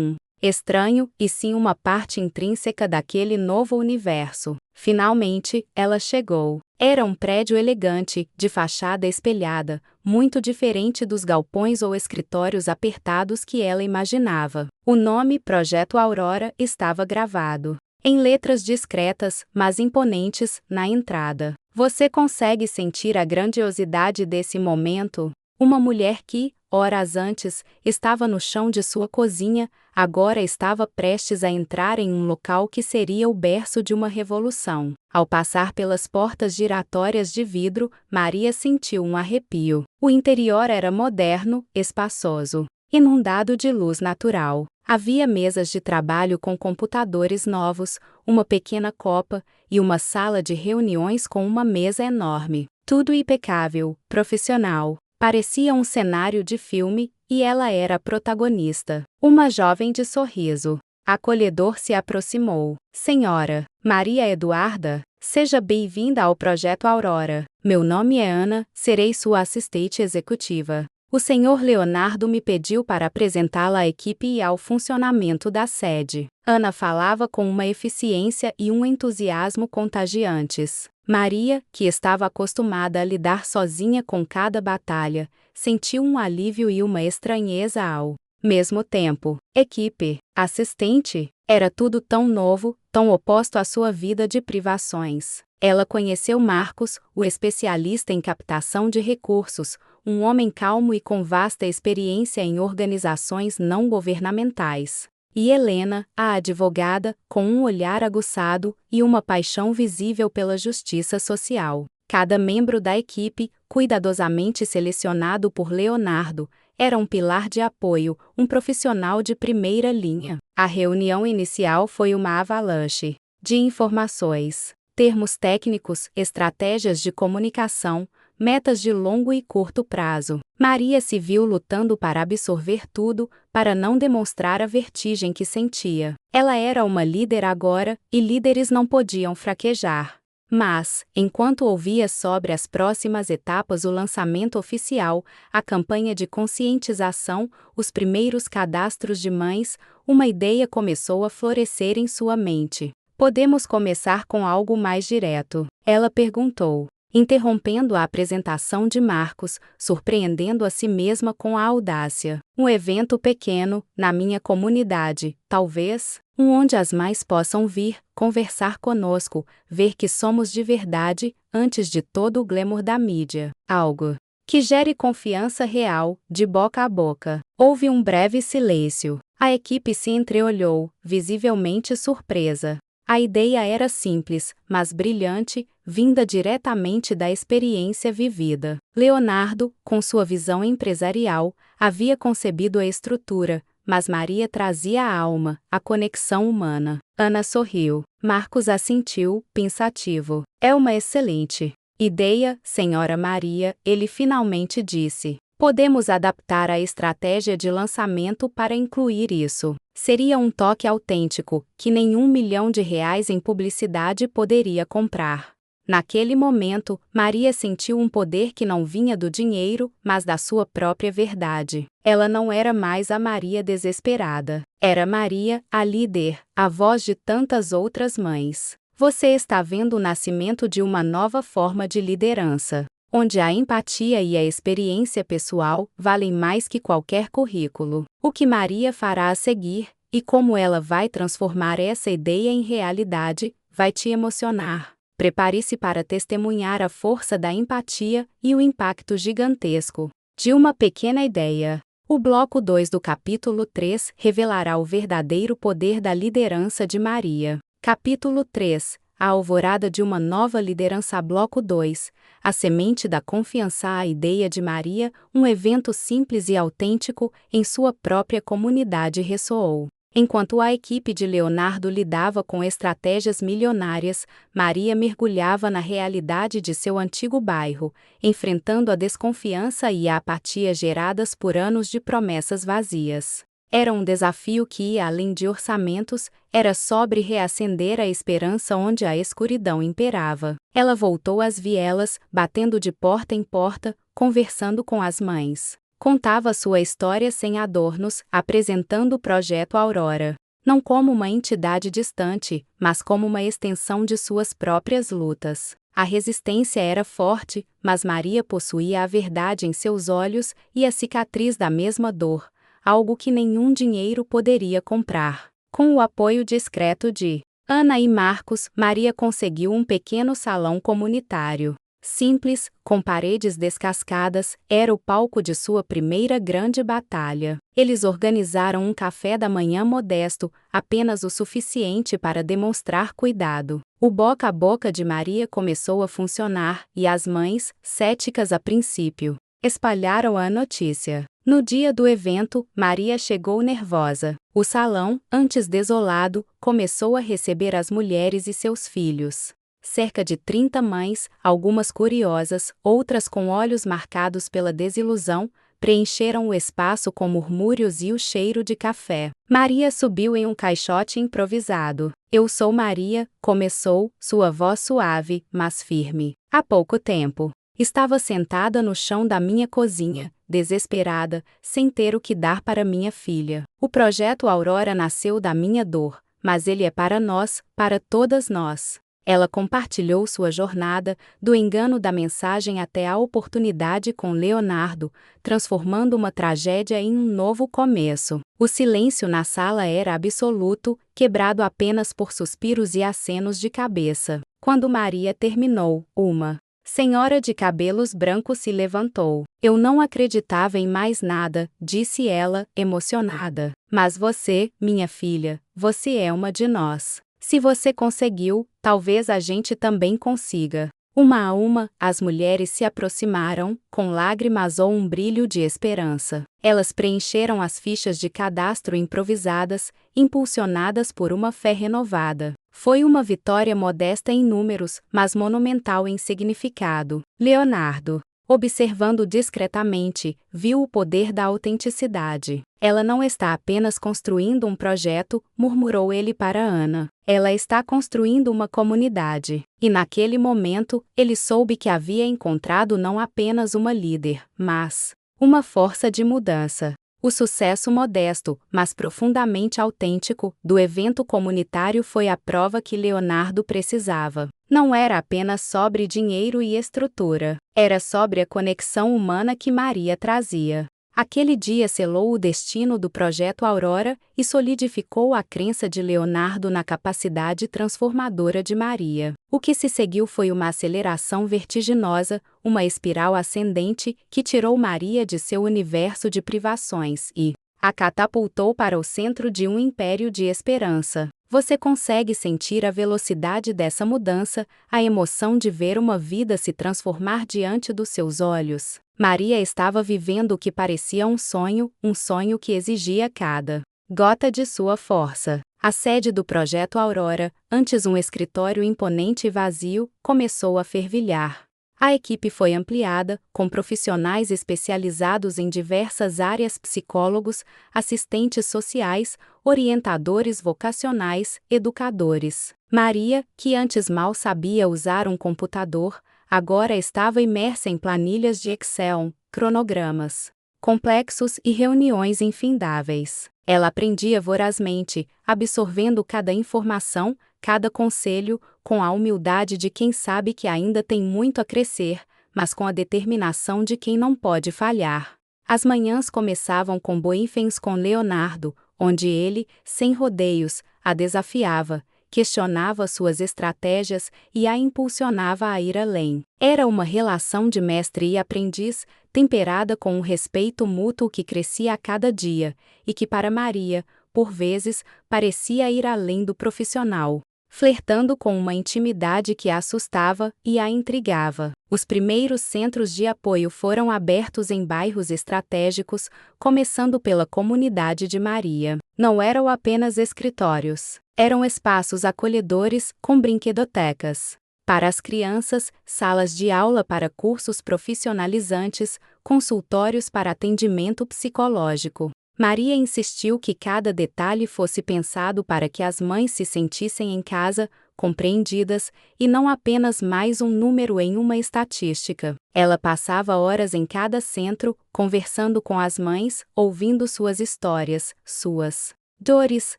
estranho, e sim uma parte intrínseca daquele novo universo. Finalmente, ela chegou. Era um prédio elegante, de fachada espelhada, muito diferente dos galpões ou escritórios apertados que ela imaginava. O nome Projeto Aurora estava gravado em letras discretas, mas imponentes, na entrada. Você consegue sentir a grandiosidade desse momento? Uma mulher que, horas antes, estava no chão de sua cozinha, agora estava prestes a entrar em um local que seria o berço de uma revolução. Ao passar pelas portas giratórias de vidro, Maria sentiu um arrepio. O interior era moderno, espaçoso, inundado de luz natural. Havia mesas de trabalho com computadores novos, uma pequena copa e uma sala de reuniões com uma mesa enorme. Tudo impecável, profissional. Parecia um cenário de filme, e ela era a protagonista. Uma jovem de sorriso acolhedor se aproximou. Senhora Maria Eduarda, seja bem-vinda ao Projeto Aurora. Meu nome é Ana, serei sua assistente executiva. O senhor Leonardo me pediu para apresentá-la à equipe e ao funcionamento da sede. Ana falava com uma eficiência e um entusiasmo contagiantes. Maria, que estava acostumada a lidar sozinha com cada batalha, sentiu um alívio e uma estranheza ao mesmo tempo. Equipe, assistente, era tudo tão novo, tão oposto à sua vida de privações. Ela conheceu Marcos, o especialista em captação de recursos, um homem calmo e com vasta experiência em organizações não governamentais. E Helena, a advogada, com um olhar aguçado e uma paixão visível pela justiça social. Cada membro da equipe, cuidadosamente selecionado por Leonardo, era um pilar de apoio, um profissional de primeira linha. A reunião inicial foi uma avalanche de informações, termos técnicos, estratégias de comunicação, metas de longo e curto prazo. Maria se viu lutando para absorver tudo, para não demonstrar a vertigem que sentia. Ela era uma líder agora, e líderes não podiam fraquejar. Mas, enquanto ouvia sobre as próximas etapas, o lançamento oficial, a campanha de conscientização, os primeiros cadastros de mães, uma ideia começou a florescer em sua mente. Podemos começar com algo mais direto? Ela perguntou, interrompendo a apresentação de Marcos, surpreendendo a si mesma com a audácia. Um evento pequeno, na minha comunidade, talvez, onde as mães possam vir, conversar conosco, ver que somos de verdade, antes de todo o glamour da mídia. Algo que gere confiança real, de boca a boca. Houve um breve silêncio. A equipe se entreolhou, visivelmente surpresa. A ideia era simples, mas brilhante, vinda diretamente da experiência vivida. Leonardo, com sua visão empresarial, havia concebido a estrutura, mas Maria trazia a alma, a conexão humana. Ana sorriu. Marcos assentiu, pensativo. É uma excelente ideia, senhora Maria, ele finalmente disse. Podemos adaptar a estratégia de lançamento para incluir isso. Seria um toque autêntico, que nenhum milhão de reais em publicidade poderia comprar. Naquele momento, Maria sentiu um poder que não vinha do dinheiro, mas da sua própria verdade. Ela não era mais a Maria desesperada. Era Maria, a líder, a voz de tantas outras mães. Você está vendo o nascimento de uma nova forma de liderança, onde a empatia e a experiência pessoal valem mais que qualquer currículo. O que Maria fará a seguir, e como ela vai transformar essa ideia em realidade, vai te emocionar. Prepare-se para testemunhar a força da empatia e o impacto gigantesco de uma pequena ideia. O bloco 2 do capítulo 3 revelará o verdadeiro poder da liderança de Maria. Capítulo 3 A alvorada de uma nova liderança. Bloco 2 A semente da confiança. A ideia de Maria, um evento simples e autêntico, em sua própria comunidade ressoou. Enquanto a equipe de Leonardo lidava com estratégias milionárias, Maria mergulhava na realidade de seu antigo bairro, enfrentando a desconfiança e a apatia geradas por anos de promessas vazias. Era um desafio que ia além de orçamentos, era sobre reacender a esperança onde a escuridão imperava. Ela voltou às vielas, batendo de porta em porta, conversando com as mães. Contava sua história sem adornos, apresentando o projeto Aurora, não como uma entidade distante, mas como uma extensão de suas próprias lutas. A resistência era forte, mas Maria possuía a verdade em seus olhos e a cicatriz da mesma dor, algo que nenhum dinheiro poderia comprar. Com o apoio discreto de Ana e Marcos, Maria conseguiu um pequeno salão comunitário. Simples, com paredes descascadas, era o palco de sua primeira grande batalha. Eles organizaram um café da manhã modesto, apenas o suficiente para demonstrar cuidado. O boca a boca de Maria começou a funcionar, e as mães, céticas a princípio, espalharam a notícia. No dia do evento, Maria chegou nervosa. O salão, antes desolado, começou a receber as mulheres e seus filhos. Cerca de 30 mães, algumas curiosas, outras com olhos marcados pela desilusão, preencheram o espaço com murmúrios e o cheiro de café. Maria subiu em um caixote improvisado. Eu sou Maria, começou, sua voz suave, mas firme. Há pouco tempo, Estava sentada no chão da minha cozinha, desesperada, sem ter o que dar para minha filha. O projeto Aurora nasceu da minha dor, mas ele é para nós, para todas nós. Ela compartilhou sua jornada, do engano da mensagem até a oportunidade com Leonardo, transformando uma tragédia em um novo começo. O silêncio na sala era absoluto, quebrado apenas por suspiros e acenos de cabeça. Quando Maria terminou, uma senhora de cabelos brancos se levantou. Eu não acreditava em mais nada, disse ela, emocionada. Mas você, minha filha, você é uma de nós. Se você conseguiu, talvez a gente também consiga. Uma a uma, as mulheres se aproximaram, com lágrimas ou um brilho de esperança. Elas preencheram as fichas de cadastro improvisadas, impulsionadas por uma fé renovada. Foi uma vitória modesta em números, mas monumental em significado. Leonardo, observando discretamente, viu o poder da autenticidade. Ela não está apenas construindo um projeto, murmurou ele para Ana. Ela está construindo uma comunidade. E naquele momento, ele soube que havia encontrado não apenas uma líder, mas uma força de mudança. O sucesso modesto, mas profundamente autêntico, do evento comunitário foi a prova que Leonardo precisava. Não era apenas sobre dinheiro e estrutura, era sobre a conexão humana que Maria trazia. Aquele dia selou o destino do projeto Aurora e solidificou a crença de Leonardo na capacidade transformadora de Maria. O que se seguiu foi uma aceleração vertiginosa, uma espiral ascendente que tirou Maria de seu universo de privações e a catapultou para o centro de um império de esperança. Você consegue sentir a velocidade dessa mudança, a emoção de ver uma vida se transformar diante dos seus olhos. Maria estava vivendo o que parecia um sonho que exigia cada gota de sua força. A sede do projeto Aurora, antes um escritório imponente e vazio, começou a fervilhar. A equipe foi ampliada, com profissionais especializados em diversas áreas: psicólogos, assistentes sociais, orientadores vocacionais, educadores. Maria, que antes mal sabia usar um computador, agora estava imersa em planilhas de Excel, cronogramas complexos e reuniões infindáveis. Ela aprendia vorazmente, absorvendo cada informação, cada conselho, com a humildade de quem sabe que ainda tem muito a crescer, mas com a determinação de quem não pode falhar. As manhãs começavam com briefings com Leonardo, onde ele, sem rodeios, a desafiava, questionava suas estratégias e a impulsionava a ir além. Era uma relação de mestre e aprendiz, temperada com um respeito mútuo que crescia a cada dia, e que para Maria, por vezes, parecia ir além do profissional, flertando com uma intimidade que a assustava e a intrigava. Os primeiros centros de apoio foram abertos em bairros estratégicos, começando pela comunidade de Maria. Não eram apenas escritórios. Eram espaços acolhedores, com brinquedotecas para as crianças, salas de aula para cursos profissionalizantes, consultórios para atendimento psicológico. Maria insistiu que cada detalhe fosse pensado para que as mães se sentissem em casa, compreendidas, e não apenas mais um número em uma estatística. Ela passava horas em cada centro, conversando com as mães, ouvindo suas histórias, suas dores,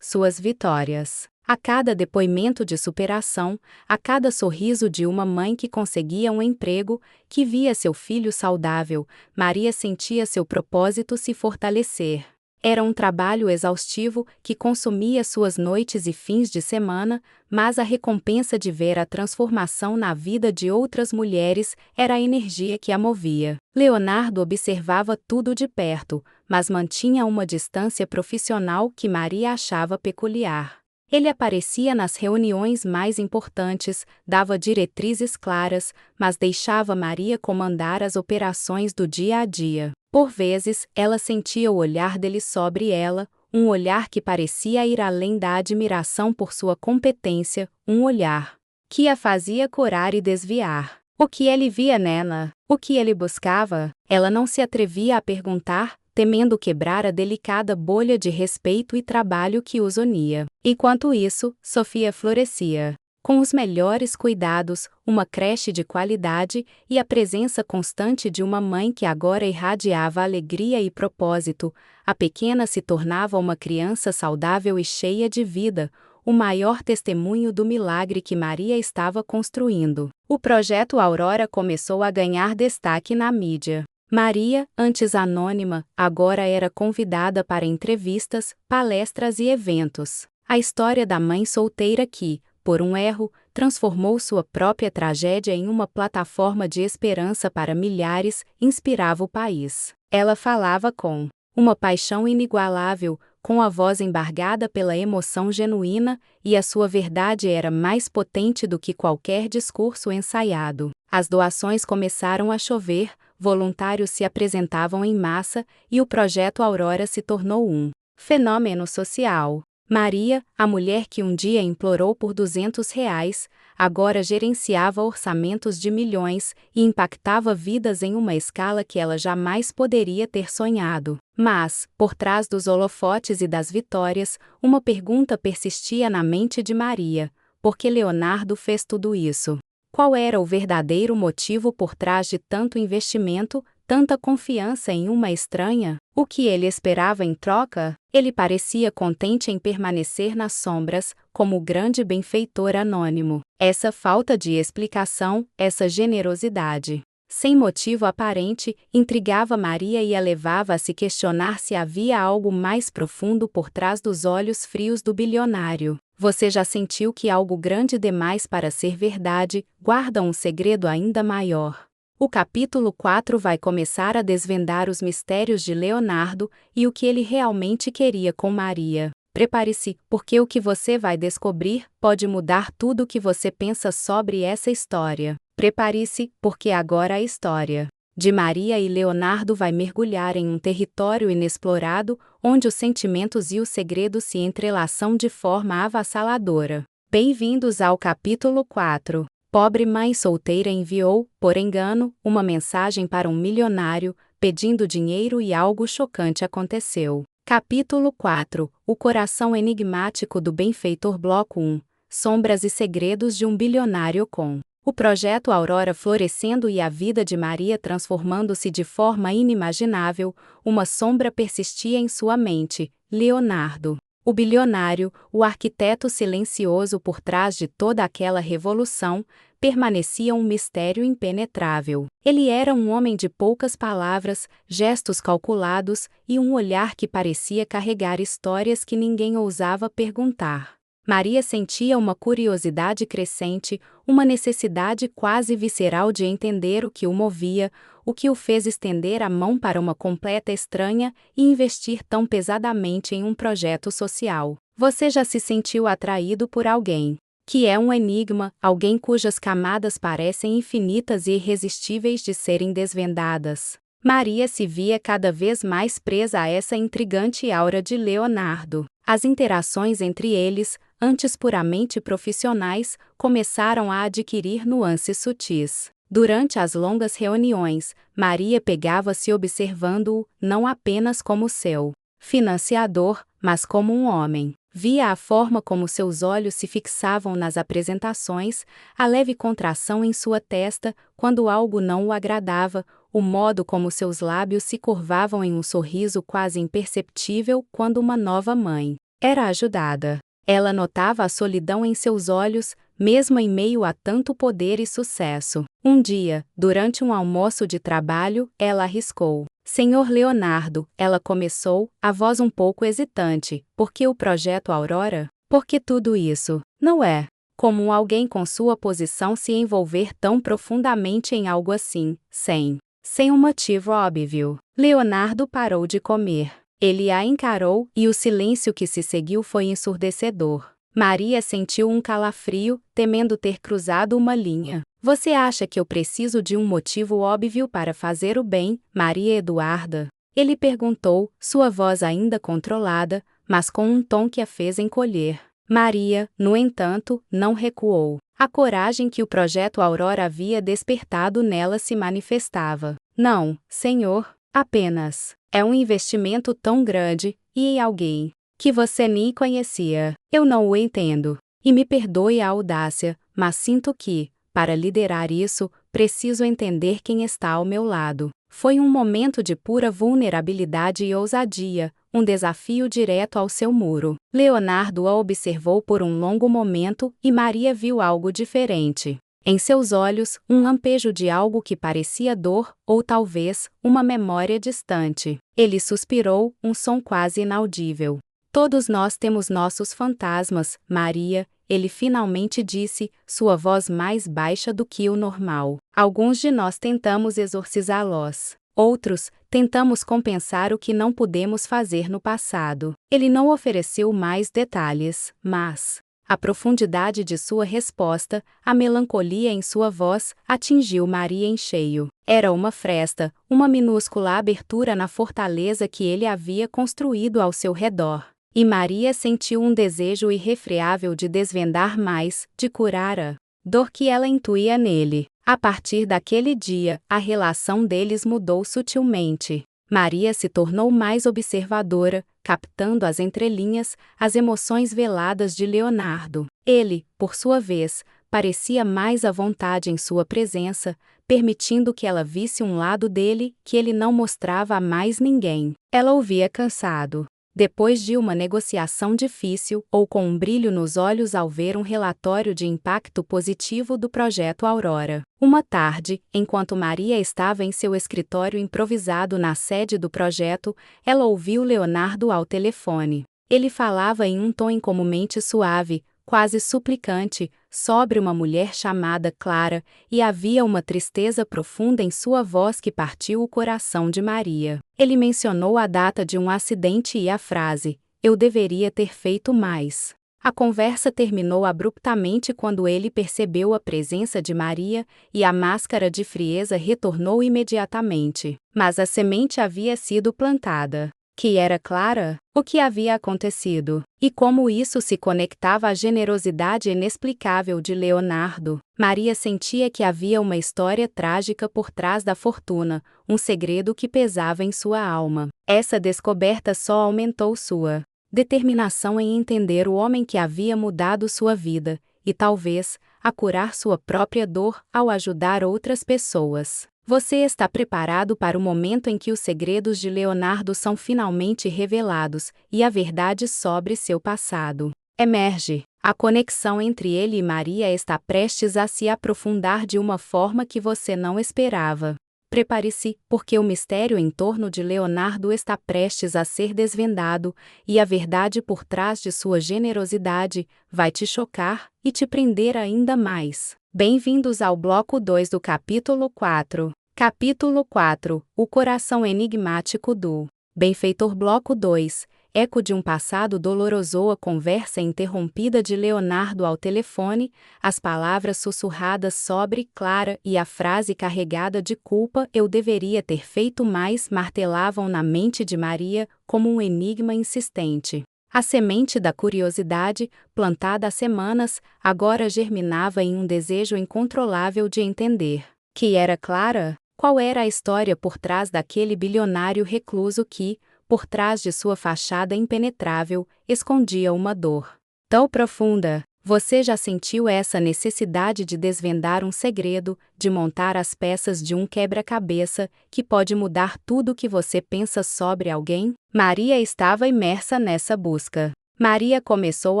suas vitórias. A cada depoimento de superação, a cada sorriso de uma mãe que conseguia um emprego, que via seu filho saudável, Maria sentia seu propósito se fortalecer. Era um trabalho exaustivo que consumia suas noites e fins de semana, mas a recompensa de ver a transformação na vida de outras mulheres era a energia que a movia. Leonardo observava tudo de perto, mas mantinha uma distância profissional que Maria achava peculiar. Ele aparecia nas reuniões mais importantes, dava diretrizes claras, mas deixava Maria comandar as operações do dia a dia. Por vezes, ela sentia o olhar dele sobre ela, um olhar que parecia ir além da admiração por sua competência, um olhar que a fazia corar e desviar. O que ele via nela? O que ele buscava? Ela não se atrevia a perguntar, temendo quebrar a delicada bolha de respeito e trabalho que os unia. Enquanto isso, Sofia florescia. Com os melhores cuidados, uma creche de qualidade e a presença constante de uma mãe que agora irradiava alegria e propósito, a pequena se tornava uma criança saudável e cheia de vida, o maior testemunho do milagre que Maria estava construindo. O projeto Aurora começou a ganhar destaque na mídia. Maria, antes anônima, agora era convidada para entrevistas, palestras e eventos. A história da mãe solteira que, por um erro, transformou sua própria tragédia em uma plataforma de esperança para milhares, inspirava o país. Ela falava com uma paixão inigualável, com a voz embargada pela emoção genuína, e a sua verdade era mais potente do que qualquer discurso ensaiado. As doações começaram a chover, voluntários se apresentavam em massa, e o projeto Aurora se tornou um fenômeno social. Maria, a mulher que um dia implorou por R$ 200, agora gerenciava orçamentos de milhões e impactava vidas em uma escala que ela jamais poderia ter sonhado. Mas, por trás dos holofotes e das vitórias, uma pergunta persistia na mente de Maria: por que Leonardo fez tudo isso? Qual era o verdadeiro motivo por trás de tanto investimento, tanta confiança em uma estranha? O que ele esperava em troca? Ele parecia contente em permanecer nas sombras, como o grande benfeitor anônimo. Essa falta de explicação, essa generosidade, sem motivo aparente, intrigava Maria e a levava a se questionar se havia algo mais profundo por trás dos olhos frios do bilionário. Você já sentiu que algo grande demais para ser verdade guarda um segredo ainda maior? O capítulo 4 vai começar a desvendar os mistérios de Leonardo e o que ele realmente queria com Maria. Prepare-se, porque o que você vai descobrir pode mudar tudo o que você pensa sobre essa história. Prepare-se, porque agora a história de Maria e Leonardo vai mergulhar em um território inexplorado, onde os sentimentos e os segredos se entrelaçam de forma avassaladora. Bem-vindos ao capítulo 4. Pobre mãe solteira enviou, por engano, uma mensagem para um milionário, pedindo dinheiro e algo chocante aconteceu. Capítulo 4. O coração enigmático do benfeitor Bloco 1. Sombras e segredos de um bilionário com o projeto Aurora florescendo e a vida de Maria transformando-se de forma inimaginável, uma sombra persistia em sua mente: Leonardo. O bilionário, o arquiteto silencioso por trás de toda aquela revolução, permanecia um mistério impenetrável. Ele era um homem de poucas palavras, gestos calculados e um olhar que parecia carregar histórias que ninguém ousava perguntar. Maria sentia uma curiosidade crescente, uma necessidade quase visceral de entender o que o movia, o que o fez estender a mão para uma completa estranha e investir tão pesadamente em um projeto social. Você já se sentiu atraído por alguém que é um enigma, alguém cujas camadas parecem infinitas e irresistíveis de serem desvendadas? Maria se via cada vez mais presa a essa intrigante aura de Leonardo. As interações entre eles, antes puramente profissionais, começaram a adquirir nuances sutis. Durante as longas reuniões, Maria pegava-se observando-o, não apenas como seu financiador, mas como um homem. Via a forma como seus olhos se fixavam nas apresentações, a leve contração em sua testa quando algo não o agradava, o modo como seus lábios se curvavam em um sorriso quase imperceptível quando uma nova mãe era ajudada. Ela notava a solidão em seus olhos, mesmo em meio a tanto poder e sucesso. Um dia, durante um almoço de trabalho, ela arriscou: Senhor Leonardo, ela começou, a voz um pouco hesitante, por que o projeto Aurora? Por que tudo isso? Não é comum alguém com sua posição se envolver tão profundamente em algo assim, sem um motivo óbvio. Leonardo parou de comer. Ele a encarou, e o silêncio que se seguiu foi ensurdecedor. Maria sentiu um calafrio, temendo ter cruzado uma linha. Você acha que eu preciso de um motivo óbvio para fazer o bem, Maria Eduarda? Ele perguntou, sua voz ainda controlada, mas com um tom que a fez encolher. Maria, no entanto, não recuou. A coragem que o projeto Aurora havia despertado nela se manifestava. Não, senhor, apenas. É um investimento tão grande, e em alguém que você nem conhecia. Eu não o entendo. E me perdoe a audácia, mas sinto que, para liderar isso, preciso entender quem está ao meu lado. Foi um momento de pura vulnerabilidade e ousadia, um desafio direto ao seu muro. Leonardo a observou por um longo momento e Maria viu algo diferente. Em seus olhos, um lampejo de algo que parecia dor, ou talvez, uma memória distante. Ele suspirou, um som quase inaudível. Todos nós temos nossos fantasmas, Maria, ele finalmente disse, sua voz mais baixa do que o normal. Alguns de nós tentamos exorcizá-los. Outros, tentamos compensar o que não pudemos fazer no passado. Ele não ofereceu mais detalhes, mas a profundidade de sua resposta, a melancolia em sua voz, atingiu Maria em cheio. Era uma fresta, uma minúscula abertura na fortaleza que ele havia construído ao seu redor. E Maria sentiu um desejo irrefreável de desvendar mais, de curar a dor que ela intuía nele. A partir daquele dia, a relação deles mudou sutilmente. Maria se tornou mais observadora, captando as entrelinhas, as emoções veladas de Leonardo. Ele, por sua vez, parecia mais à vontade em sua presença, permitindo que ela visse um lado dele que ele não mostrava a mais ninguém. Ela o via cansado. Depois de uma negociação difícil, ou com um brilho nos olhos ao ver um relatório de impacto positivo do projeto Aurora. Uma tarde, enquanto Maria estava em seu escritório improvisado na sede do projeto, ela ouviu Leonardo ao telefone. Ele falava em um tom incomumente suave, quase suplicante, sobre uma mulher chamada Clara, e havia uma tristeza profunda em sua voz que partiu o coração de Maria. Ele mencionou a data de um acidente e a frase, eu deveria ter feito mais. A conversa terminou abruptamente quando ele percebeu a presença de Maria, e a máscara de frieza retornou imediatamente. Mas a semente havia sido plantada. Que era Clara? O que havia acontecido? E como isso se conectava à generosidade inexplicável de Leonardo? Maria sentia que havia uma história trágica por trás da fortuna, um segredo que pesava em sua alma. Essa descoberta só aumentou sua determinação em entender o homem que havia mudado sua vida, e talvez, a curar sua própria dor ao ajudar outras pessoas. Você está preparado para o momento em que os segredos de Leonardo são finalmente revelados e a verdade sobre seu passado emerge. A conexão entre ele e Maria está prestes a se aprofundar de uma forma que você não esperava. Prepare-se, porque o mistério em torno de Leonardo está prestes a ser desvendado, e a verdade por trás de sua generosidade vai te chocar e te prender ainda mais. Bem-vindos ao bloco 2 do capítulo 4. Capítulo 4. O coração enigmático do benfeitor. Bloco 2. Eco de um passado doloroso. A conversa interrompida de Leonardo ao telefone, as palavras sussurradas sobre Clara e a frase carregada de culpa, eu deveria ter feito mais, martelavam na mente de Maria, como um enigma insistente. A semente da curiosidade, plantada há semanas, agora germinava em um desejo incontrolável de entender. Que era Clara? Qual era a história por trás daquele bilionário recluso que, por trás de sua fachada impenetrável, escondia uma dor tão profunda? Você já sentiu essa necessidade de desvendar um segredo, de montar as peças de um quebra-cabeça, que pode mudar tudo o que você pensa sobre alguém? Maria estava imersa nessa busca. Maria começou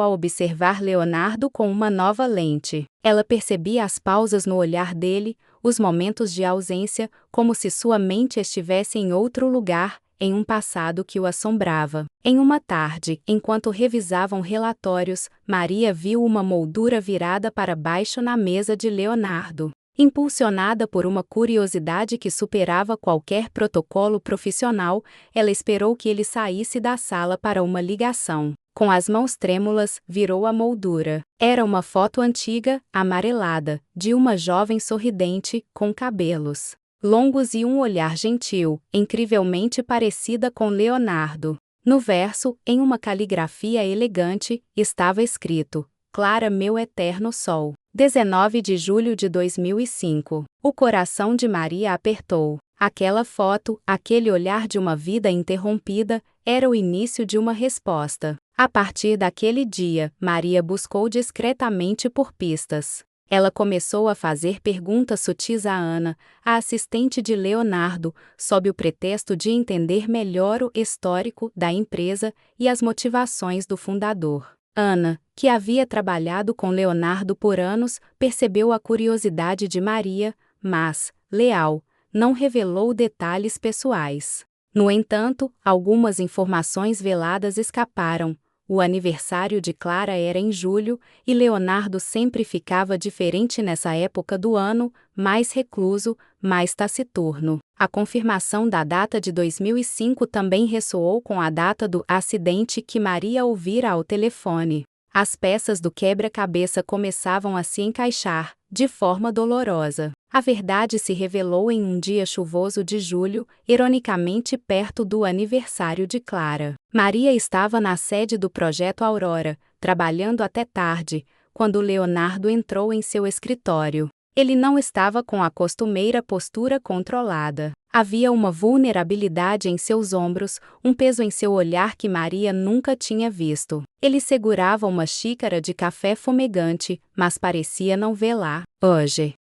a observar Leonardo com uma nova lente. Ela percebia as pausas no olhar dele, os momentos de ausência, como se sua mente estivesse em outro lugar, em um passado que o assombrava. Em uma tarde, enquanto revisavam relatórios, Maria viu uma moldura virada para baixo na mesa de Leonardo. Impulsionada por uma curiosidade que superava qualquer protocolo profissional, ela esperou que ele saísse da sala para uma ligação. Com as mãos trêmulas, virou a moldura. Era uma foto antiga, amarelada, de uma jovem sorridente, com cabelos longos e um olhar gentil, incrivelmente parecida com Leonardo. No verso, em uma caligrafia elegante, estava escrito: Clara, meu eterno sol. 19 de julho de 2005. O coração de Maria apertou. Aquela foto, aquele olhar de uma vida interrompida, era o início de uma resposta. A partir daquele dia, Maria buscou discretamente por pistas. Ela começou a fazer perguntas sutis a Ana, a assistente de Leonardo, sob o pretexto de entender melhor o histórico da empresa e as motivações do fundador. Ana, que havia trabalhado com Leonardo por anos, percebeu a curiosidade de Maria, mas, leal, não revelou detalhes pessoais. No entanto, algumas informações veladas escaparam. O aniversário de Clara era em julho, e Leonardo sempre ficava diferente nessa época do ano, mais recluso, mais taciturno. A confirmação da data de 2005 também ressoou com a data do acidente que Maria ouvira ao telefone. As peças do quebra-cabeça começavam a se encaixar, de forma dolorosa. A verdade se revelou em um dia chuvoso de julho, ironicamente perto do aniversário de Clara. Maria estava na sede do Projeto Aurora, trabalhando até tarde, quando Leonardo entrou em seu escritório. Ele não estava com a costumeira postura controlada. Havia uma vulnerabilidade em seus ombros, um peso em seu olhar que Maria nunca tinha visto. Ele segurava uma xícara de café fumegante, mas parecia não vê-la.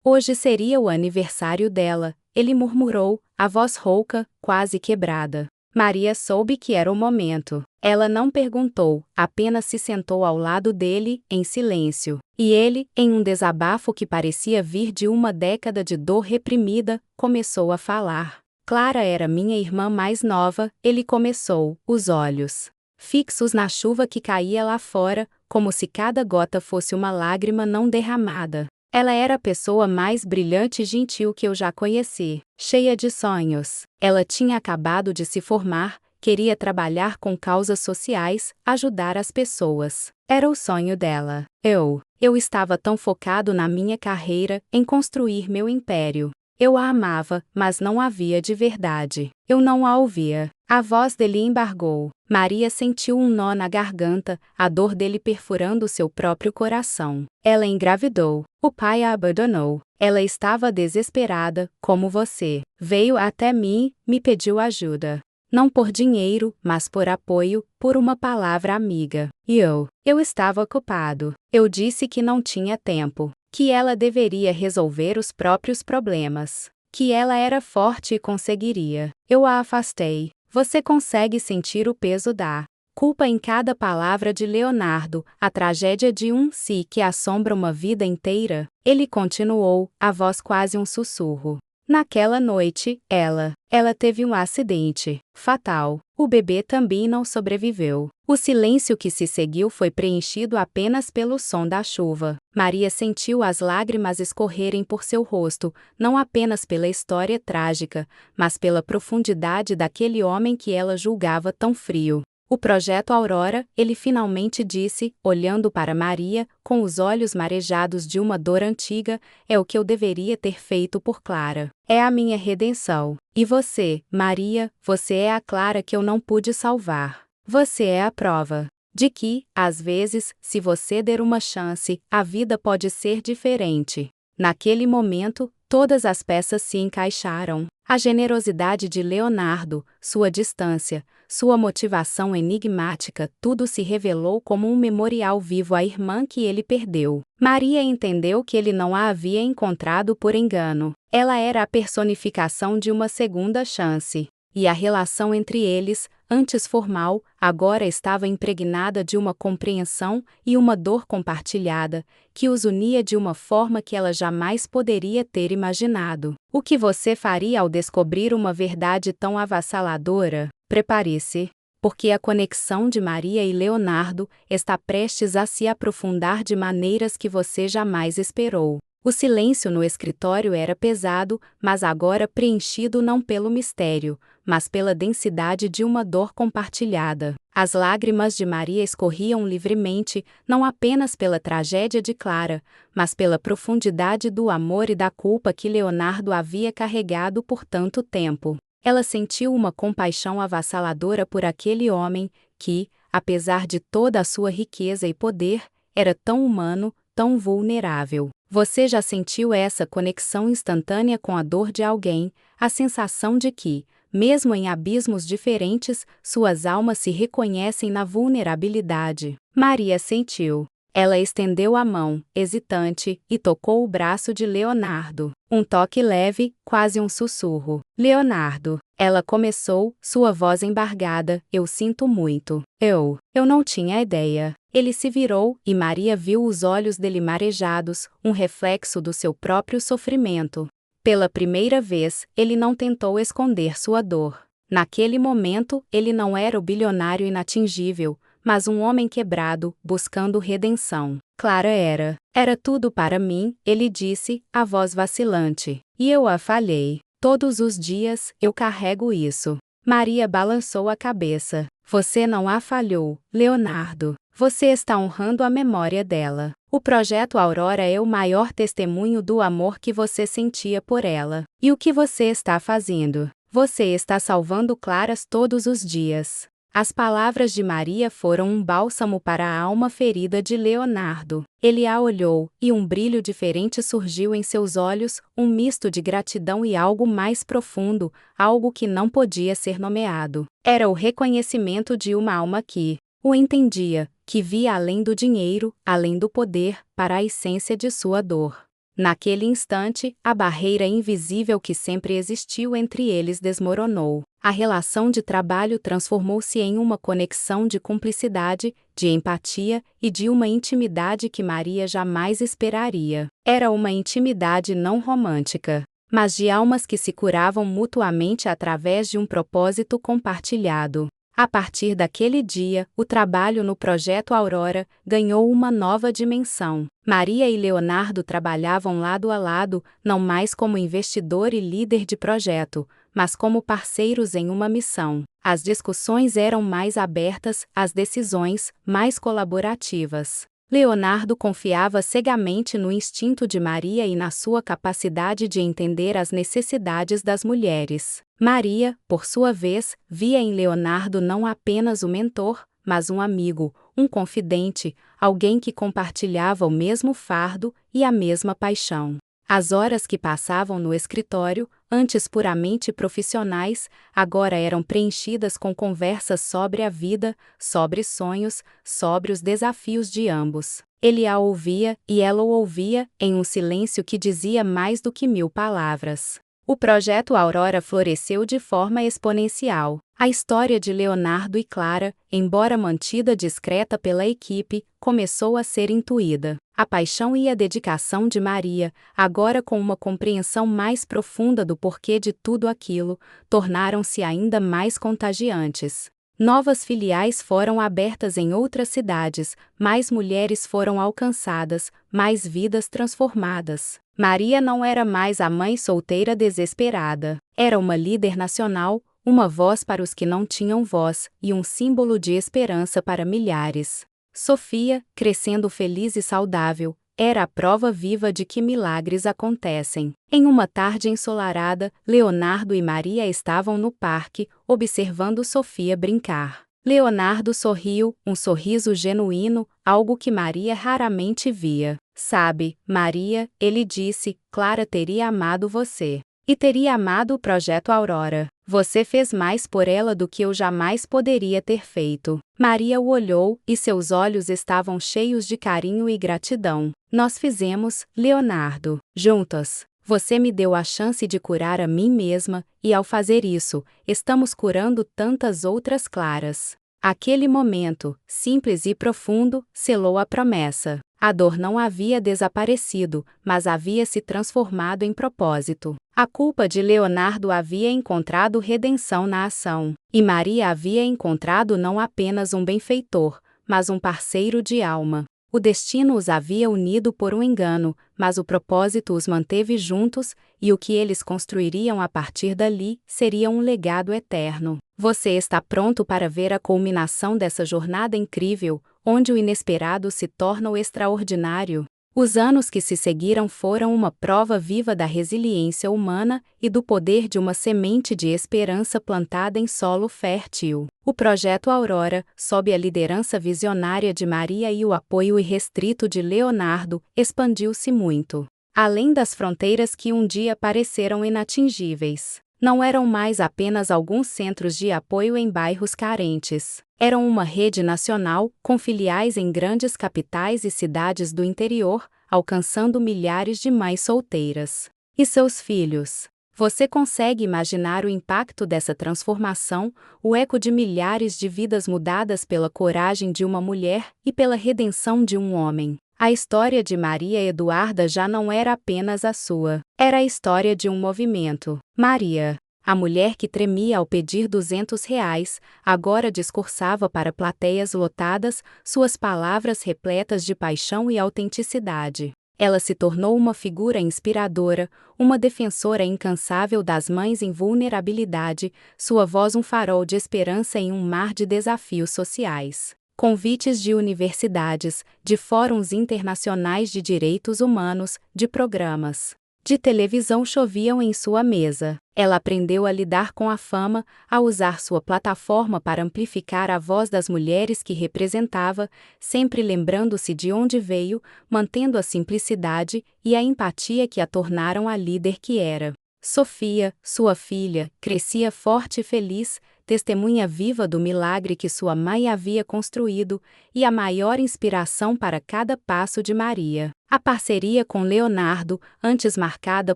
Hoje seria o aniversário dela, ele murmurou, a voz rouca, quase quebrada. Maria soube que era o momento. Ela não perguntou, apenas se sentou ao lado dele, em silêncio. E ele, em um desabafo que parecia vir de uma década de dor reprimida, começou a falar. Clara era minha irmã mais nova, ele começou, os olhos fixos na chuva que caía lá fora, como se cada gota fosse uma lágrima não derramada. Ela era a pessoa mais brilhante e gentil que eu já conheci, cheia de sonhos. Ela tinha acabado de se formar, queria trabalhar com causas sociais, ajudar as pessoas. Era o sonho dela. Eu estava tão focado na minha carreira, em construir meu império. Eu a amava, mas não a via de verdade. Eu não a ouvia. A voz dele embargou. Maria sentiu um nó na garganta, a dor dele perfurando seu próprio coração. Ela engravidou. O pai a abandonou. Ela estava desesperada, como você. Veio até mim, me pediu ajuda. Não por dinheiro, mas por apoio, por uma palavra amiga. E eu estava ocupado. Eu disse que não tinha tempo. Que ela deveria resolver os próprios problemas. Que ela era forte e conseguiria. Eu a afastei. Você consegue sentir o peso da culpa em cada palavra de Leonardo, a tragédia de um si que assombra uma vida inteira? Ele continuou, a voz quase um sussurro. Naquela noite, ela teve um acidente fatal. O bebê também não sobreviveu. O silêncio que se seguiu foi preenchido apenas pelo som da chuva. Maria sentiu as lágrimas escorrerem por seu rosto, não apenas pela história trágica, mas pela profundidade daquele homem que ela julgava tão frio. O Projeto Aurora, ele finalmente disse, olhando para Maria, com os olhos marejados de uma dor antiga, é o que eu deveria ter feito por Clara. É a minha redenção. E você, Maria, você é a Clara que eu não pude salvar. Você é a prova de que, às vezes, se você der uma chance, a vida pode ser diferente. Naquele momento, todas as peças se encaixaram. A generosidade de Leonardo, sua distância, sua motivação enigmática, tudo se revelou como um memorial vivo à irmã que ele perdeu. Maria entendeu que ele não a havia encontrado por engano. Ela era a personificação de uma segunda chance. E a relação entre eles, antes formal, agora estava impregnada de uma compreensão e uma dor compartilhada, que os unia de uma forma que ela jamais poderia ter imaginado. O que você faria ao descobrir uma verdade tão avassaladora? Prepare-se, porque a conexão de Maria e Leonardo está prestes a se aprofundar de maneiras que você jamais esperou. O silêncio no escritório era pesado, mas agora preenchido não pelo mistério, mas pela densidade de uma dor compartilhada. As lágrimas de Maria escorriam livremente, não apenas pela tragédia de Clara, mas pela profundidade do amor e da culpa que Leonardo havia carregado por tanto tempo. Ela sentiu uma compaixão avassaladora por aquele homem que, apesar de toda a sua riqueza e poder, era tão humano, tão vulnerável. Você já sentiu essa conexão instantânea com a dor de alguém, a sensação de que, mesmo em abismos diferentes, suas almas se reconhecem na vulnerabilidade. Maria sentiu. Ela estendeu a mão, hesitante, e tocou o braço de Leonardo. Um toque leve, quase um sussurro. Leonardo. Ela começou, sua voz embargada, eu sinto muito. Eu não tinha ideia. Ele se virou, e Maria viu os olhos dele marejados, um reflexo do seu próprio sofrimento. Pela primeira vez, ele não tentou esconder sua dor. Naquele momento, ele não era o bilionário inatingível, mas um homem quebrado, buscando redenção. Clara era. Era tudo para mim, ele disse, a voz vacilante. E eu a falhei. Todos os dias, eu carrego isso. Maria balançou a cabeça. Você não a falhou, Leonardo. Você está honrando a memória dela. O projeto Aurora é o maior testemunho do amor que você sentia por ela. E o que você está fazendo? Você está salvando Claras todos os dias. As palavras de Maria foram um bálsamo para a alma ferida de Leonardo. Ele a olhou, e um brilho diferente surgiu em seus olhos, um misto de gratidão e algo mais profundo, algo que não podia ser nomeado. Era o reconhecimento de uma alma que o entendia, que via além do dinheiro, além do poder, para a essência de sua dor. Naquele instante, a barreira invisível que sempre existiu entre eles desmoronou. A relação de trabalho transformou-se em uma conexão de cumplicidade, de empatia e de uma intimidade que Maria jamais esperaria. Era uma intimidade não romântica, mas de almas que se curavam mutuamente através de um propósito compartilhado. A partir daquele dia, o trabalho no Projeto Aurora ganhou uma nova dimensão. Maria e Leonardo trabalhavam lado a lado, não mais como investidor e líder de projeto, mas como parceiros em uma missão. As discussões eram mais abertas, as decisões mais colaborativas. Leonardo confiava cegamente no instinto de Maria e na sua capacidade de entender as necessidades das mulheres. Maria, por sua vez, via em Leonardo não apenas um mentor, mas um amigo, um confidente, alguém que compartilhava o mesmo fardo e a mesma paixão. As horas que passavam no escritório, antes puramente profissionais, agora eram preenchidas com conversas sobre a vida, sobre sonhos, sobre os desafios de ambos. Ele a ouvia e ela o ouvia, em um silêncio que dizia mais do que 1000 palavras. O projeto Aurora floresceu de forma exponencial. A história de Leonardo e Clara, embora mantida discreta pela equipe, começou a ser intuída. A paixão e a dedicação de Maria, agora com uma compreensão mais profunda do porquê de tudo aquilo, tornaram-se ainda mais contagiantes. Novas filiais foram abertas em outras cidades, mais mulheres foram alcançadas, mais vidas transformadas. Maria não era mais a mãe solteira desesperada. Era uma líder nacional, uma voz para os que não tinham voz e um símbolo de esperança para milhares. Sofia, crescendo feliz e saudável, era a prova viva de que milagres acontecem. Em uma tarde ensolarada, Leonardo e Maria estavam no parque, observando Sofia brincar. Leonardo sorriu, um sorriso genuíno, algo que Maria raramente via. Sabe, Maria, ele disse, Clara teria amado você. E teria amado o Projeto Aurora. Você fez mais por ela do que eu jamais poderia ter feito. Maria o olhou, e seus olhos estavam cheios de carinho e gratidão. Nós fizemos, Leonardo, juntos. Você me deu a chance de curar a mim mesma, e ao fazer isso, estamos curando tantas outras Claras. Aquele momento, simples e profundo, selou a promessa. A dor não havia desaparecido, mas havia se transformado em propósito. A culpa de Leonardo havia encontrado redenção na ação, e Maria havia encontrado não apenas um benfeitor, mas um parceiro de alma. O destino os havia unido por um engano, mas o propósito os manteve juntos, e o que eles construiriam a partir dali seria um legado eterno. Você está pronto para ver a culminação dessa jornada incrível, onde o inesperado se torna o extraordinário? Os anos que se seguiram foram uma prova viva da resiliência humana e do poder de uma semente de esperança plantada em solo fértil. O Projeto Aurora, sob a liderança visionária de Maria e o apoio irrestrito de Leonardo, expandiu-se muito além das fronteiras que um dia pareceram inatingíveis. Não eram mais apenas alguns centros de apoio em bairros carentes. Eram uma rede nacional, com filiais em grandes capitais e cidades do interior, alcançando milhares de mães solteiras. E seus filhos? Você consegue imaginar o impacto dessa transformação, o eco de milhares de vidas mudadas pela coragem de uma mulher e pela redenção de um homem? A história de Maria Eduarda já não era apenas a sua. Era a história de um movimento. Maria, a mulher que tremia ao pedir R$ 200, agora discursava para plateias lotadas, suas palavras repletas de paixão e autenticidade. Ela se tornou uma figura inspiradora, uma defensora incansável das mães em vulnerabilidade, sua voz um farol de esperança em um mar de desafios sociais. Convites de universidades, de fóruns internacionais de direitos humanos, de programas de televisão choviam em sua mesa. Ela aprendeu a lidar com a fama, a usar sua plataforma para amplificar a voz das mulheres que representava, sempre lembrando-se de onde veio, mantendo a simplicidade e a empatia que a tornaram a líder que era. Sofia, sua filha, crescia forte e feliz, testemunha viva do milagre que sua mãe havia construído, e a maior inspiração para cada passo de Maria. A parceria com Leonardo, antes marcada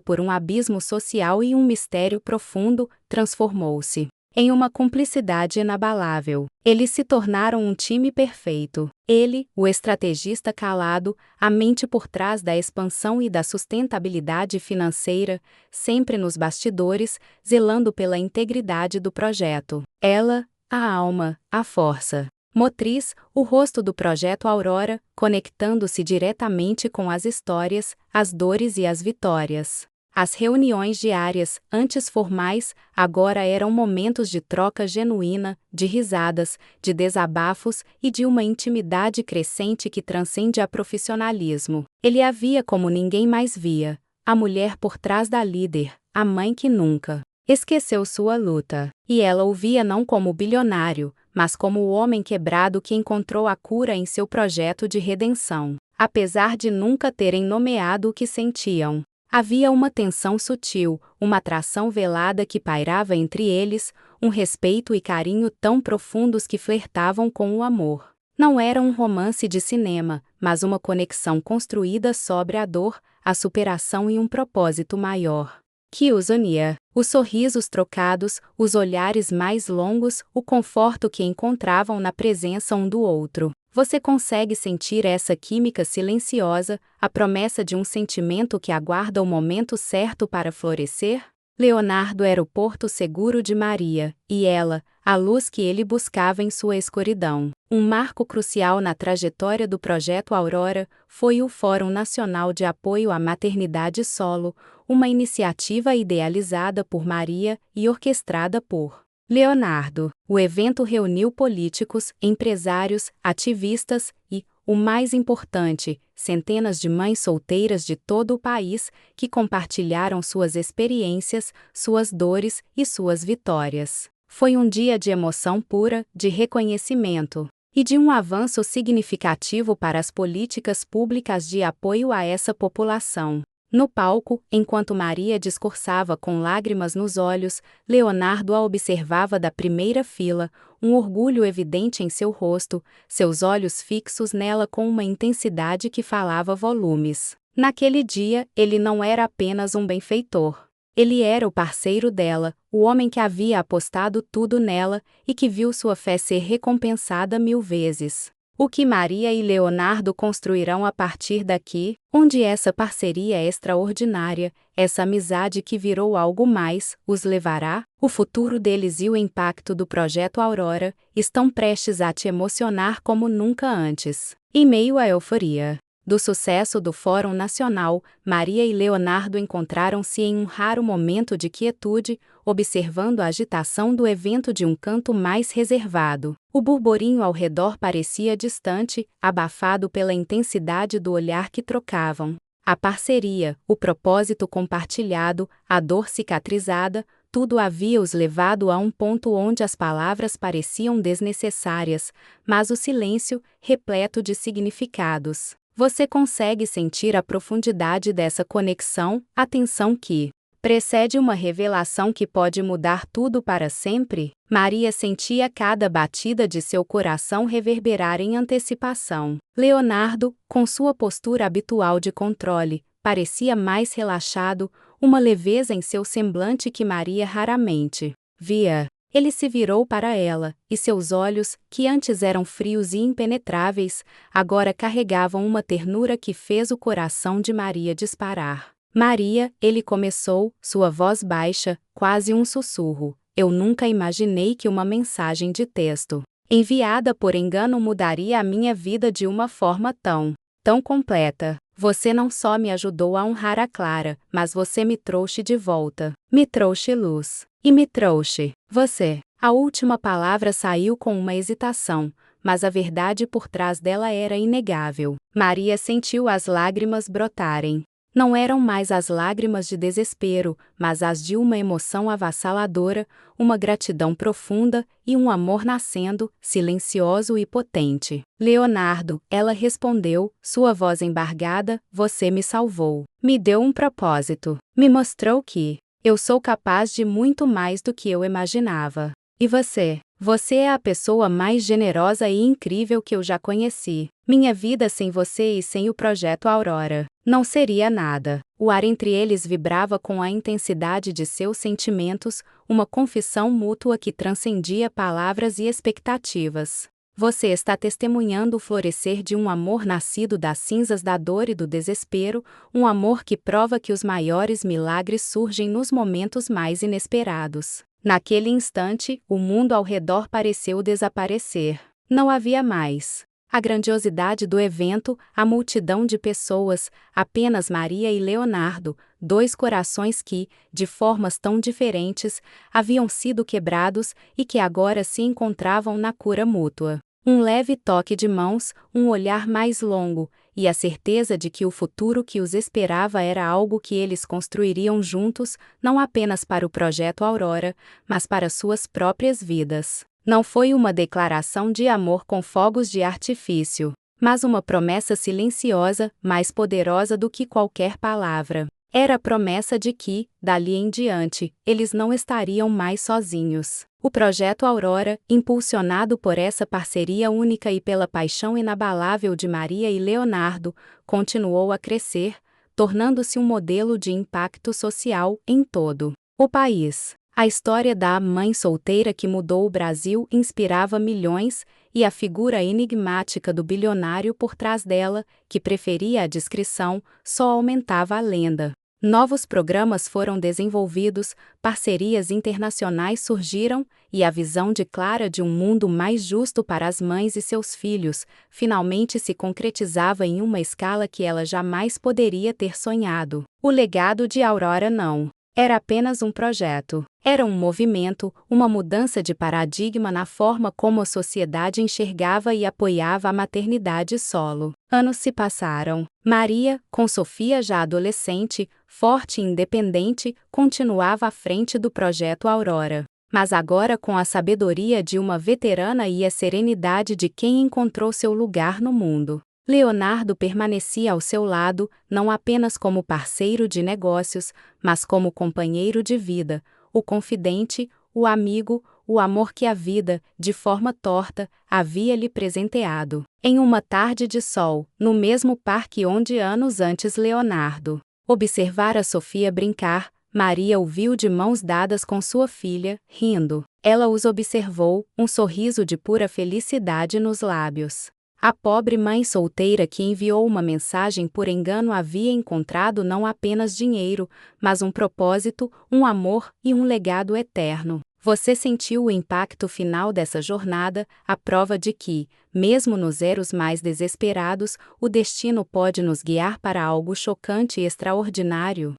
por um abismo social e um mistério profundo, transformou-se em uma cumplicidade inabalável. Eles se tornaram um time perfeito. Ele, o estrategista calado, a mente por trás da expansão e da sustentabilidade financeira, sempre nos bastidores, zelando pela integridade do projeto. Ela, a alma, a força motriz, o rosto do Projeto Aurora, conectando-se diretamente com as histórias, as dores e as vitórias. As reuniões diárias, antes formais, agora eram momentos de troca genuína, de risadas, de desabafos e de uma intimidade crescente que transcende a profissionalismo. Ele a via como ninguém mais via, a mulher por trás da líder, a mãe que nunca esqueceu sua luta. E ela o via não como bilionário, mas como o homem quebrado que encontrou a cura em seu projeto de redenção. Apesar de nunca terem nomeado o que sentiam, havia uma tensão sutil, uma atração velada que pairava entre eles, um respeito e carinho tão profundos que flertavam com o amor. Não era um romance de cinema, mas uma conexão construída sobre a dor, a superação e um propósito maior que os unia. Os sorrisos trocados, os olhares mais longos, o conforto que encontravam na presença um do outro. Você consegue sentir essa química silenciosa, a promessa de um sentimento que aguarda o momento certo para florescer? Leonardo era o porto seguro de Maria, e ela, a luz que ele buscava em sua escuridão. Um marco crucial na trajetória do Projeto Aurora foi o Fórum Nacional de Apoio à Maternidade Solo, uma iniciativa idealizada por Maria e orquestrada por Leonardo. O evento reuniu políticos, empresários, ativistas e, o mais importante, centenas de mães solteiras de todo o país que compartilharam suas experiências, suas dores e suas vitórias. Foi um dia de emoção pura, de reconhecimento e de um avanço significativo para as políticas públicas de apoio a essa população. No palco, enquanto Maria discursava com lágrimas nos olhos, Leonardo a observava da primeira fila, um orgulho evidente em seu rosto, seus olhos fixos nela com uma intensidade que falava volumes. Naquele dia, ele não era apenas um benfeitor. Ele era o parceiro dela, o homem que havia apostado tudo nela e que viu sua fé ser recompensada 1000 vezes. O que Maria e Leonardo construirão a partir daqui, onde essa parceria extraordinária, essa amizade que virou algo mais, os levará? O futuro deles e o impacto do Projeto Aurora estão prestes a te emocionar como nunca antes. Em meio à euforia do sucesso do Fórum Nacional, Maria e Leonardo encontraram-se em um raro momento de quietude, observando a agitação do evento de um canto mais reservado. O burburinho ao redor parecia distante, abafado pela intensidade do olhar que trocavam. A parceria, o propósito compartilhado, a dor cicatrizada, tudo havia os levado a um ponto onde as palavras pareciam desnecessárias, mas o silêncio, repleto de significados. Você consegue sentir a profundidade dessa conexão, a tensão que precede uma revelação que pode mudar tudo para sempre? Maria sentia cada batida de seu coração reverberar em antecipação. Leonardo, com sua postura habitual de controle, parecia mais relaxado, uma leveza em seu semblante que Maria raramente via. Ele se virou para ela, e seus olhos, que antes eram frios e impenetráveis, agora carregavam uma ternura que fez o coração de Maria disparar. Maria, ele começou, sua voz baixa, quase um sussurro. Eu nunca imaginei que uma mensagem de texto, enviada por engano, mudaria a minha vida de uma forma tão completa. Você não só me ajudou a honrar a Clara, mas você me trouxe de volta. Me trouxe luz. E me trouxe você. A última palavra saiu com uma hesitação, mas a verdade por trás dela era inegável. Maria sentiu as lágrimas brotarem. Não eram mais as lágrimas de desespero, mas as de uma emoção avassaladora, uma gratidão profunda e um amor nascendo, silencioso e potente. Leonardo, ela respondeu, sua voz embargada, você me salvou. Me deu um propósito. Me mostrou que eu sou capaz de muito mais do que eu imaginava. E você? Você é a pessoa mais generosa e incrível que eu já conheci. Minha vida sem você e sem o projeto Aurora não seria nada. O ar entre eles vibrava com a intensidade de seus sentimentos, uma confissão mútua que transcendia palavras e expectativas. Você está testemunhando o florescer de um amor nascido das cinzas da dor e do desespero, um amor que prova que os maiores milagres surgem nos momentos mais inesperados. Naquele instante, o mundo ao redor pareceu desaparecer. Não havia mais a grandiosidade do evento, a multidão de pessoas, apenas Maria e Leonardo, dois corações que, de formas tão diferentes, haviam sido quebrados e que agora se encontravam na cura mútua. Um leve toque de mãos, um olhar mais longo, e a certeza de que o futuro que os esperava era algo que eles construiriam juntos, não apenas para o projeto Aurora, mas para suas próprias vidas. Não foi uma declaração de amor com fogos de artifício, mas uma promessa silenciosa, mais poderosa do que qualquer palavra. Era a promessa de que, dali em diante, eles não estariam mais sozinhos. O projeto Aurora, impulsionado por essa parceria única e pela paixão inabalável de Maria e Leonardo, continuou a crescer, tornando-se um modelo de impacto social em todo o país. A história da mãe solteira que mudou o Brasil inspirava milhões, e a figura enigmática do bilionário por trás dela, que preferia a discrição, só aumentava a lenda. Novos programas foram desenvolvidos, parcerias internacionais surgiram, e a visão de Clara de um mundo mais justo para as mães e seus filhos, finalmente se concretizava em uma escala que ela jamais poderia ter sonhado. O legado de Aurora não era apenas um projeto. Era um movimento, uma mudança de paradigma na forma como a sociedade enxergava e apoiava a maternidade solo. Anos se passaram. Maria, com Sofia já adolescente, forte e independente, continuava à frente do projeto Aurora. Mas agora com a sabedoria de uma veterana e a serenidade de quem encontrou seu lugar no mundo. Leonardo permanecia ao seu lado, não apenas como parceiro de negócios, mas como companheiro de vida, o confidente, o amigo, o amor que a vida, de forma torta, havia lhe presenteado. Em uma tarde de sol, no mesmo parque onde anos antes Leonardo observara Sofia brincar, Maria o viu de mãos dadas com sua filha, rindo. Ela os observou, um sorriso de pura felicidade nos lábios. A pobre mãe solteira que enviou uma mensagem por engano havia encontrado não apenas dinheiro, mas um propósito, um amor e um legado eterno. Você sentiu o impacto final dessa jornada, a prova de que, mesmo nos eros mais desesperados, o destino pode nos guiar para algo chocante e extraordinário?